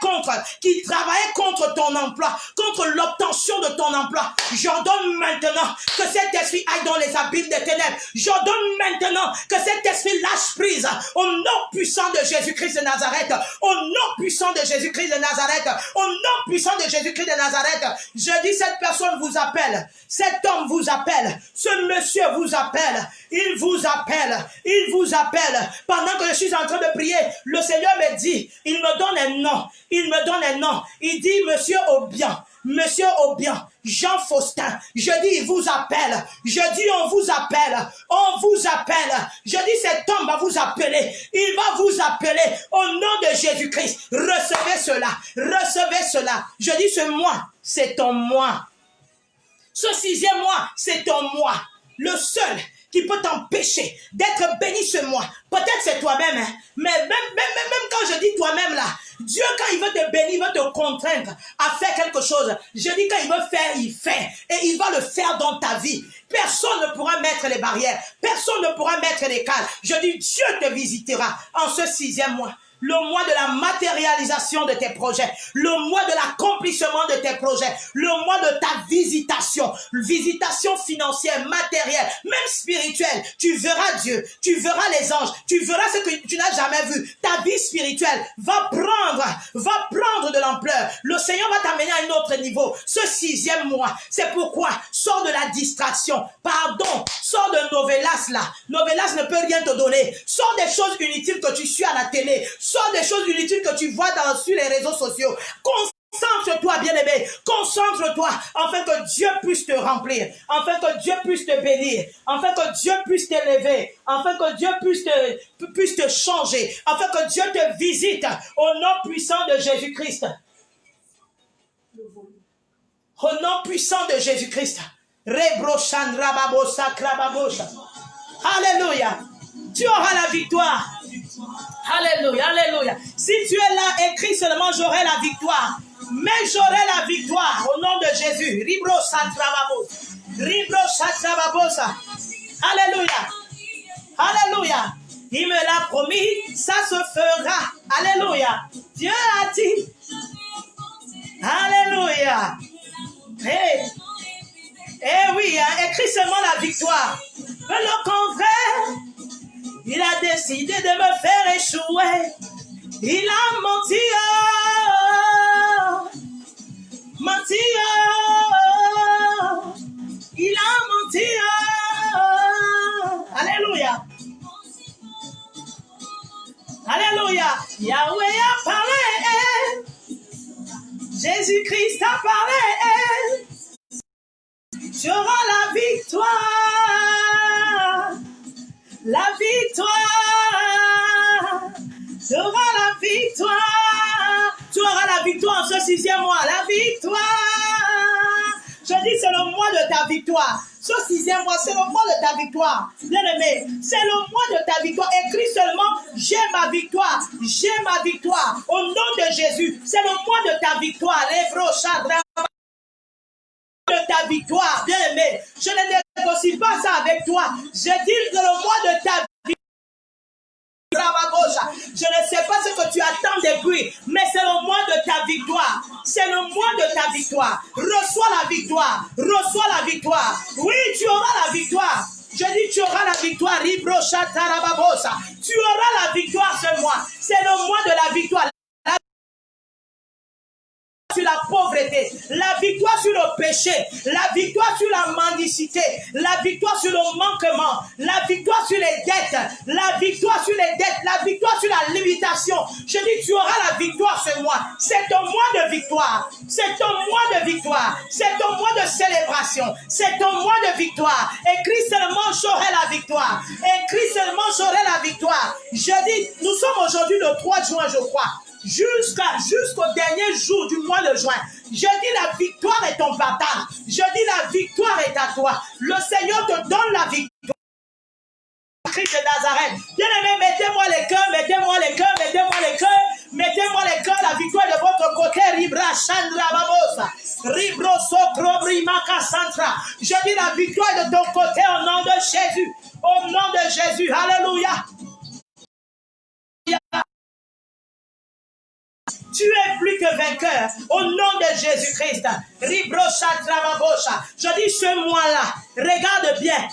contre ton emploi, contre l'obtention de ton emploi. J'ordonne maintenant que cet esprit aille dans les abîmes des ténèbres. J'ordonne maintenant que cet esprit lâche prise au nom puissant de Jésus-Christ de Nazareth. Au nom puissant de Jésus-Christ de Nazareth. Au nom puissant de Jésus-Christ de Nazareth. Je dis cette personne vous appelle. Cet homme vous appelle. Ce monsieur vous appelle. Il vous appelle. Il vous appelle. Pendant que je suis en train de prier, le Seigneur me dit, il me donne un nom. Il me donne un nom. Il dit, Monsieur Obian. Monsieur Obian, Jean Faustin, je dis, il vous appelle. Je dis, on vous appelle. On vous appelle. Je dis, cet homme va vous appeler. Il va vous appeler au nom de Jésus-Christ. Recevez cela. Recevez cela. Je dis, ce mois, c'est ton mois. Ce 6e mois, c'est ton mois. Le seul qui peut t'empêcher d'être béni ce mois. Peut-être c'est toi-même, hein? Mais même quand je dis toi-même là, Dieu quand il veut te bénir, il veut te contraindre à faire quelque chose. Je dis quand il veut faire, il fait. Et il va le faire dans ta vie. Personne ne pourra mettre les barrières. Personne ne pourra mettre les cadres. Je dis Dieu te visitera en ce 6e mois. Le mois de la matérialisation de tes projets, le mois de l'accomplissement de tes projets, le mois de ta visitation financière, matérielle, même spirituelle. Tu verras Dieu, tu verras les anges, tu verras ce que tu n'as jamais vu. Ta vie spirituelle va prendre de l'ampleur. Le Seigneur va t'amener à un autre niveau. Ce 6e mois, c'est pourquoi sors de la distraction. Pardon, sors de Novelas là. Novelas ne peut rien te donner. Sors des choses inutiles que tu suis à la télé. Sors des choses inutiles que tu vois sur les réseaux sociaux. Concentre-toi, bien-aimé. Concentre-toi afin que Dieu puisse te remplir, afin que Dieu puisse te bénir, afin que Dieu puisse t'élever, afin que Dieu puisse te changer, afin que Dieu te visite au nom puissant de Jésus-Christ. Au nom puissant de Jésus-Christ. Alléluia. Tu auras la victoire. Alléluia, alléluia. Si tu es là, écris seulement j'aurai la victoire. Mais j'aurai la victoire au nom de Jésus. Ribro satrababosa. Ribro satrababosa. Alléluia. Alléluia. Il me l'a promis, ça se fera. Alléluia. Dieu a dit. Alléluia. Eh oui, hein, écris seulement la victoire. Mais le contraire, il a décidé de me faire échouer. Il a menti. Menti. Il a menti. Alléluia. Alléluia. Yahweh a parlé. Jésus-Christ a parlé. Tu auras la victoire. La victoire. Tu auras la victoire. Tu auras la victoire en ce 6e mois. La victoire. Je dis c'est le mois de ta victoire. Ce 6e mois, c'est le mois de ta victoire. Bien-aimé, c'est le mois de ta victoire. Écris seulement, j'ai ma victoire. J'ai ma victoire. Au nom de Jésus, c'est le mois de ta victoire. De ta victoire, bien-aimé. Je ne négocie pas ça avec toi. Je dis que le mois de ta victoire. Je ne sais pas ce que tu attends depuis, mais c'est le mois de ta victoire. C'est le mois de ta victoire. Reçois la victoire. Reçois la victoire. Oui, tu auras la victoire. Je dis, tu auras la victoire. Tu auras la victoire ce mois. C'est le mois de la victoire. Tu la pauvreté, la victoire sur le péché, la victoire sur la mendicité, la victoire sur le manquement, la victoire sur les dettes, la victoire sur les dettes, la victoire sur la limitation. Je dis, tu auras la victoire ce mois. C'est ton mois de victoire. C'est ton mois de victoire. C'est ton mois de célébration. C'est ton mois de victoire. Écris seulement, j'aurai la victoire. Écris seulement, j'aurai la victoire. Je dis, nous sommes aujourd'hui le 3 juin, je crois. Jusqu'au dernier jour du mois de juin. Je dis, la victoire est ton partage. Je dis, la victoire est à toi. Le Seigneur te donne la victoire. Christ de Nazareth. Bien-aimés, mettez-moi les cœurs, mettez-moi les cœurs, mettez-moi les cœurs, mettez-moi les cœurs, la victoire de votre côté. Ribra Chandra Babosa. Ribro Sokro Brimaka Santra. Je dis la victoire de ton côté au nom de Jésus. Au nom de Jésus. Alléluia. Tu es plus que vainqueur au nom de Jésus-Christ. Je dis ce mois-là, regarde bien,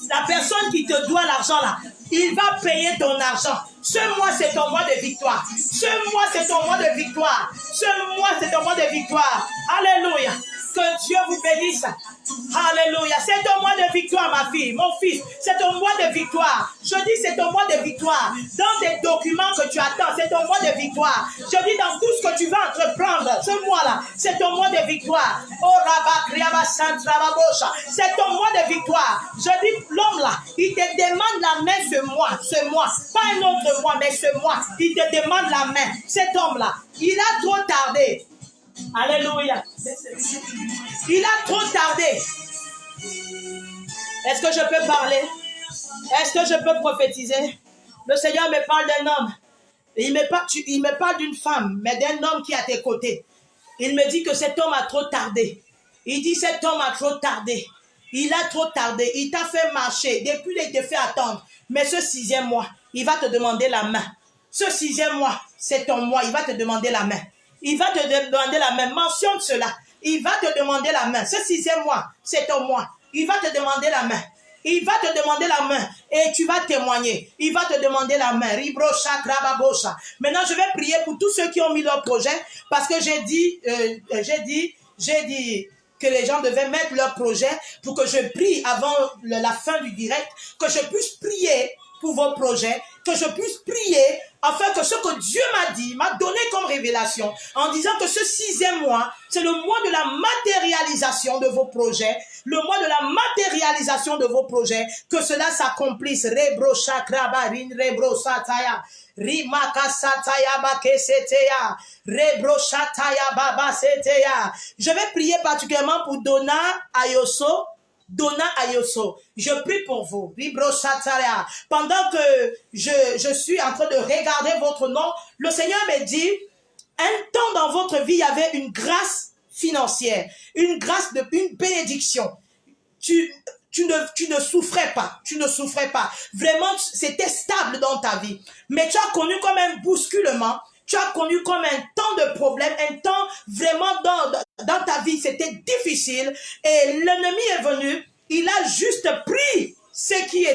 la personne qui te doit l'argent là, il va payer ton argent. Ce mois, c'est ton mois de victoire. Ce mois, c'est ton mois de victoire. Ce mois, c'est ton mois de victoire. Alléluia. Que Dieu vous bénisse. Alléluia. C'est ton mois de victoire, ma fille, mon fils. C'est ton mois de victoire. Je dis, c'est ton mois de victoire. Dans tes documents que tu attends, c'est ton mois de victoire. Je dis, dans tout ce que tu vas entreprendre ce mois-là, c'est ton mois de victoire. Oh, c'est ton mois de victoire. Je dis, l'homme là, il te demande la main ce mois. Pas un autre mois, mais ce mois. Il te demande la main. Cet homme-là, il a trop tardé. Alléluia. Il a trop tardé. Est-ce que je peux parler? Est-ce que je peux prophétiser? Le Seigneur me parle d'un homme. Il me parle d'une femme, mais d'un homme qui est à tes côtés. Il me dit que cet homme a trop tardé. Il dit cet homme a trop tardé. Il a trop tardé. Il t'a fait marcher. Depuis, il t'a fait attendre. Mais ce 6e mois, il va te demander la main. Ce 6e mois, c'est ton mois. Il va te demander la main. Il va te demander la main. Mentionne cela. Il va te demander la main. Ce 6e mois, c'est ton mois. Il va te demander la main. Il va te demander la main et tu vas témoigner. Il va te demander la main. Maintenant, je vais prier pour tous ceux qui ont mis leur projet parce que j'ai dit que les gens devaient mettre leur projet pour que je prie avant la fin du direct, que je puisse prier pour vos projets, que je puisse prier afin que ce que Dieu m'a dit, m'a donné comme révélation, en disant que ce 6e mois, c'est le mois de la matérialisation de vos projets, le mois de la matérialisation de vos projets, que cela s'accomplisse. Rebro chakrabarin, rebro sataya, rimaka sataya bakeseteya, rebro chataya baba seteya. Je vais prier particulièrement pour Donna Ayoso. Donna Ayoso, je prie pour vous. Pendant que je suis en train de regarder votre nom, le Seigneur me dit, un temps dans votre vie, il y avait une grâce financière, une grâce, une bénédiction. Tu ne souffrais pas, Vraiment, c'était stable dans ta vie. Mais tu as connu comme un bousculement. Tu as connu comme un temps de problème, un temps vraiment dans ta vie, c'était difficile. Et l'ennemi est venu, il a juste pris ce qui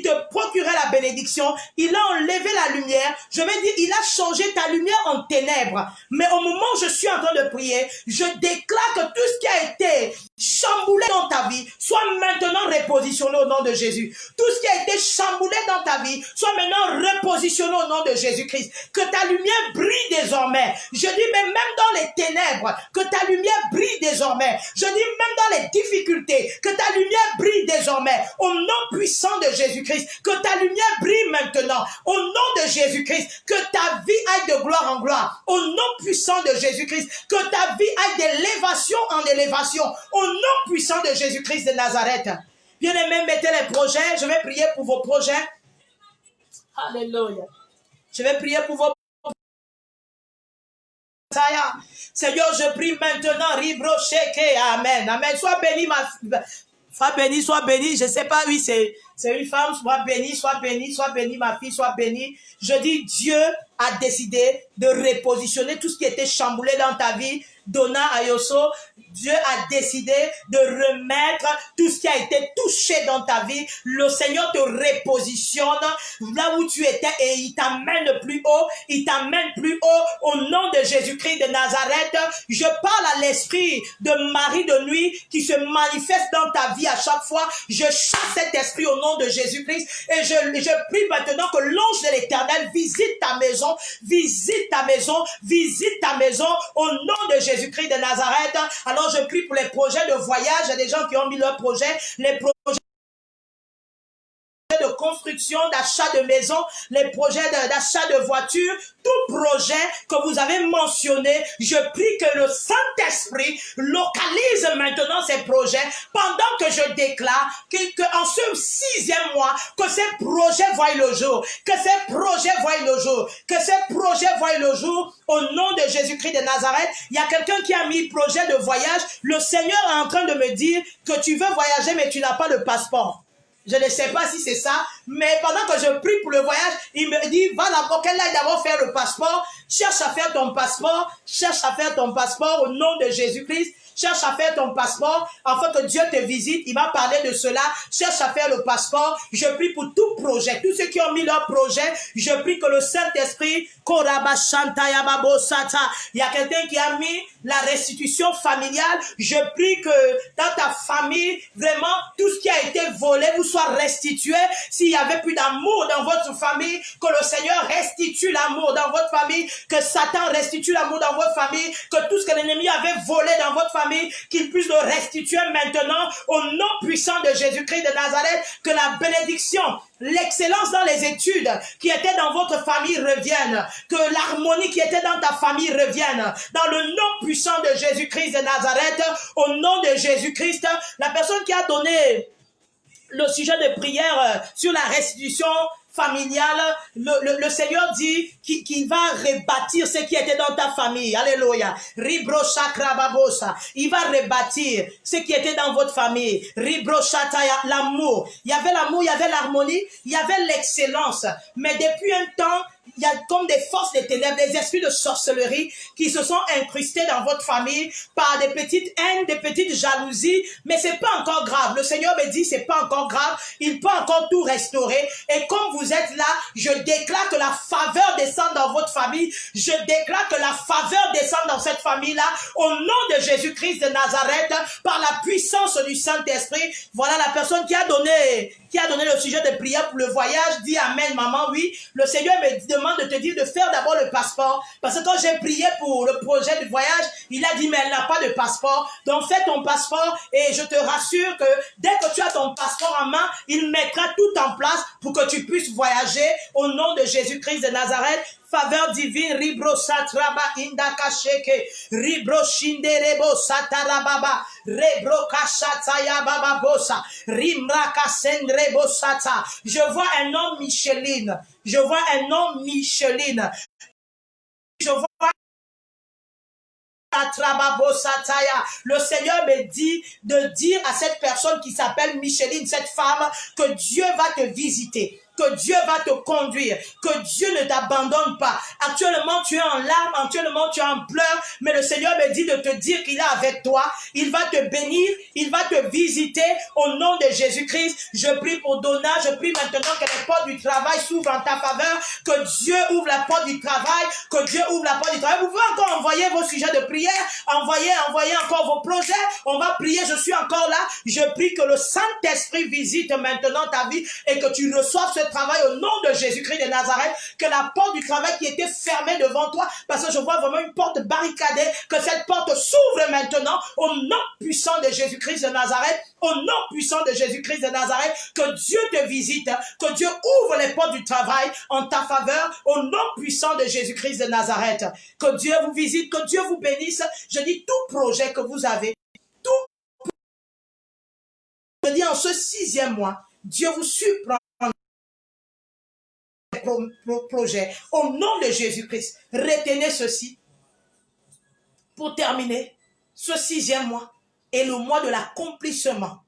te procurait la bénédiction. Il a enlevé la lumière. Je vais dire, il a changé ta lumière en ténèbres. Mais au moment où je suis en train de prier, je déclare que tout ce qui a été chamboulé dans ta vie soit maintenant repositionné au nom de Jésus. Tout ce qui a été chamboulé dans ta vie soit maintenant repositionné au nom de Jésus-Christ. Que ta lumière brille désormais. Je dis, mais même dans les ténèbres, que ta lumière brille désormais. Je dis, même dans les difficultés, que ta lumière brille désormais. Au nom puissant de Jésus-Christ, que ta lumière brille maintenant. Au nom de Jésus-Christ, que ta vie aille de gloire en gloire. Au nom puissant de Jésus-Christ, que ta vie aille d'élévation en élévation. Au nom puissant de Jésus-Christ de Nazareth. Bien-aimés, mettez les projets. Je vais prier pour vos projets. Alléluia. Je vais prier pour vos projets. Seigneur, je prie maintenant. Amen. Amen. Sois béni, sois béni. Je ne sais pas, oui, c'est une femme. Sois béni, ma fille, sois bénie. Je dis, Dieu a décidé de repositionner tout ce qui était chamboulé dans ta vie, Donna Ayoso, Dieu a décidé de remettre tout ce qui a été touché dans ta vie. Le Seigneur te repositionne là où tu étais et il t'amène plus haut. Il t'amène plus haut au nom de Jésus-Christ de Nazareth. Je parle à l'esprit de mari de nuit qui se manifeste dans ta vie à chaque fois. Je chasse cet esprit au nom de Jésus-Christ et je prie maintenant que l'ange de l'Éternel visite ta maison, visite ta maison, visite ta maison au nom de Jésus-Christ de Nazareth. Alors je prie pour les projets de voyage. Il y a des gens qui ont mis leurs projets, les projets de construction, d'achat de maison, les projets d'achat de voitures, tout projet que vous avez mentionné, je prie que le Saint-Esprit localise maintenant ces projets pendant que je déclare qu'en ce 6e mois, que ces projets voient le jour, que ces projets voient le jour, que ces projets voient le jour au nom de Jésus-Christ de Nazareth. Il y a quelqu'un qui a mis projet de voyage. Le Seigneur est en train de me dire que tu veux voyager mais tu n'as pas de passeport. Je ne sais pas si c'est ça, mais pendant que je prie pour le voyage, il me dit, va d'abord, qu'elle aille d'abord faire le passeport, cherche à faire ton passeport, cherche à faire ton passeport au nom de Jésus-Christ. Cherche à faire ton passeport, afin que Dieu te visite. Il va parler de cela. Cherche à faire le passeport. Je prie pour tout projet. Tous ceux qui ont mis leur projet, je prie que le Saint-Esprit, il y a quelqu'un qui a mis la restitution familiale. Je prie que dans ta famille, vraiment, tout ce qui a été volé vous soit restitué. S'il y avait plus d'amour dans votre famille, que le Seigneur restitue l'amour dans votre famille, que Satan restitue l'amour dans votre famille, que tout ce que l'ennemi avait volé dans votre famille, qu'il puisse le restituer maintenant au nom puissant de Jésus-Christ de Nazareth, que la bénédiction, l'excellence dans les études qui étaient dans votre famille revienne, que l'harmonie qui était dans ta famille revienne, dans le nom puissant de Jésus-Christ de Nazareth, au nom de Jésus-Christ. La personne qui a donné le sujet de prière sur la restitution familiale, le Seigneur dit qu'il va rebâtir ce qui était dans ta famille. Alléluia. Ribro chakra babosa. Il va rebâtir ce qui était dans votre famille. Ribro chataya, l'amour. Il y avait l'amour, il y avait l'harmonie, il y avait l'excellence. Mais depuis un temps, il y a comme des forces des ténèbres, des esprits de sorcellerie qui se sont incrustés dans votre famille par des petites haines, des petites jalousies, mais c'est pas encore grave. Le Seigneur me dit c'est pas encore grave, il peut encore tout restaurer. Et comme vous êtes là, je déclare que la faveur descend dans votre famille, je déclare que la faveur descend dans cette famille-là, au nom de Jésus-Christ de Nazareth, par la puissance du Saint-Esprit. Voilà la personne qui a donné le sujet de prière pour le voyage, dit amen maman, oui. Le Seigneur me demande de te dire de faire d'abord le passeport, parce que quand j'ai prié pour le projet du voyage, il a dit mais elle n'a pas de passeport, donc fais ton passeport et je te rassure que dès que tu as ton passeport en main, il mettra tout en place pour que tu puisses voyager au nom de Jésus-Christ de Nazareth. Faveur divine, ribro satraba indaka sheke, ribro shinderebo satarababa, rebro kashataya baba bosa, rimra kasendrebo sata. Je vois un homme Micheline. Je vois un homme Micheline. Je vois le Seigneur me dit de dire à cette personne qui s'appelle Micheline, cette femme, que Dieu va te visiter, que Dieu va te conduire, que Dieu ne t'abandonne pas. Actuellement, tu es en larmes, actuellement, tu es en pleurs, mais le Seigneur me dit de te dire qu'il est avec toi. Il va te bénir, il va te visiter au nom de Jésus-Christ. Je prie pour Donna, je prie maintenant que les portes du travail s'ouvrent en ta faveur, que Dieu ouvre la porte du travail, que Dieu ouvre la porte du travail. Vous pouvez encore envoyer vos sujets de prière, envoyez encore vos projets. On va prier, je suis encore là. Je prie que le Saint-Esprit visite maintenant ta vie et que tu reçoives ce travail au nom de Jésus-Christ de Nazareth, que la porte du travail qui était fermée devant toi, parce que je vois vraiment une porte barricadée, que cette porte s'ouvre maintenant au nom puissant de Jésus-Christ de Nazareth, au nom puissant de Jésus-Christ de Nazareth, que Dieu te visite, que Dieu ouvre les portes du travail en ta faveur, au nom puissant de Jésus-Christ de Nazareth, que Dieu vous visite, que Dieu vous bénisse. Je dis tout projet que vous avez, tout, je dis en ce 6e mois, Dieu vous surprend projet. Au nom de Jésus-Christ, retenez ceci. Pour terminer, ce 6e mois est le mois de l'accomplissement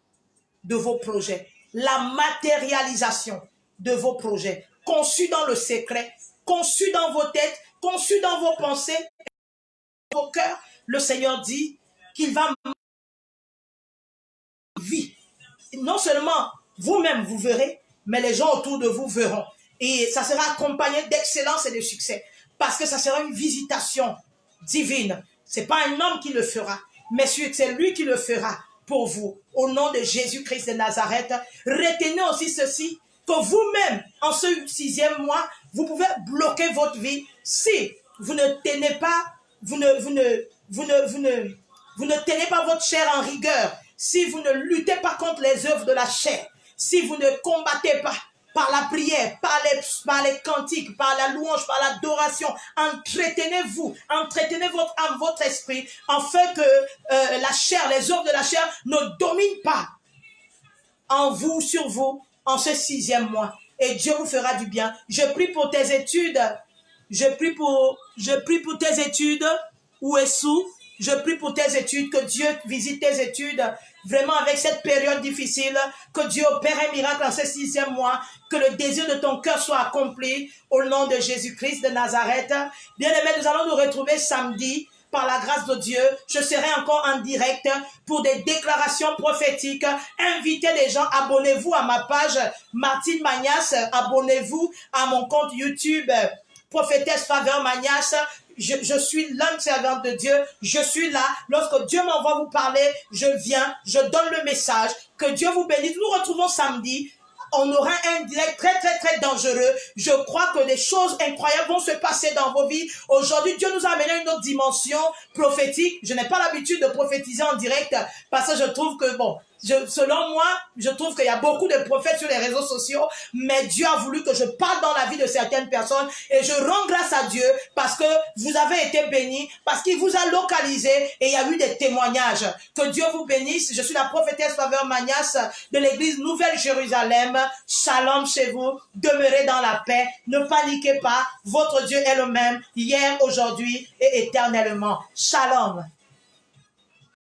de vos projets, la matérialisation de vos projets, conçus dans le secret, conçus dans vos têtes, conçus dans vos pensées, vos cœurs. le Seigneur dit qu'il va vivre. Non seulement vous-même vous verrez, mais les gens autour de vous verront. Et ça sera accompagné d'excellence et de succès. Parce que ça sera une visitation divine. Ce n'est pas un homme qui le fera, mais c'est lui qui le fera pour vous. Au nom de Jésus-Christ de Nazareth, retenez aussi ceci, que vous-même, en ce 6e mois, vous pouvez bloquer votre vie si vous ne tenez pas, vous ne tenez pas votre chair en rigueur, si vous ne luttez pas contre les œuvres de la chair, si vous ne combattez pas par la prière, par les cantiques, par la louange, par l'adoration, entretenez votre âme, votre esprit, afin que la chair, les œuvres de la chair ne dominent pas en vous, sur vous, en ce 6e mois. Et Dieu vous fera du bien. Je prie pour tes études. Je prie pour tes études. Où est-ce? Je prie pour tes études, que Dieu visite tes études, vraiment avec cette période difficile, que Dieu opère un miracle en ce 6e mois, que le désir de ton cœur soit accompli au nom de Jésus-Christ de Nazareth. Bien-aimés, nous allons nous retrouver samedi. Par la grâce de Dieu, je serai encore en direct pour des déclarations prophétiques. Invitez des gens, abonnez-vous à ma page Martine Magnas, abonnez-vous à mon compte YouTube Prophétesse Faveur Magnas. Je suis l'âme servante de Dieu, je suis là. Lorsque Dieu m'envoie vous parler, je viens, je donne le message. Que Dieu vous bénisse. Nous nous retrouvons samedi. On aura un direct très dangereux. Je crois que des choses incroyables vont se passer dans vos vies. Aujourd'hui, Dieu nous a amené à une autre dimension prophétique. Je n'ai pas l'habitude de prophétiser en direct parce que je trouve que, selon moi, je trouve qu'il y a beaucoup de prophètes sur les réseaux sociaux, mais Dieu a voulu que je parle dans la vie de certaines personnes et je rends grâce à Dieu parce que vous avez été bénis, parce qu'il vous a localisé et il y a eu des témoignages. Que Dieu vous bénisse. Je suis la prophétesse Faveur Magnas de l'église Nouvelle-Jérusalem. Shalom chez vous. Demeurez dans la paix. Ne paniquez pas. Votre Dieu est le même hier, aujourd'hui et éternellement. Shalom.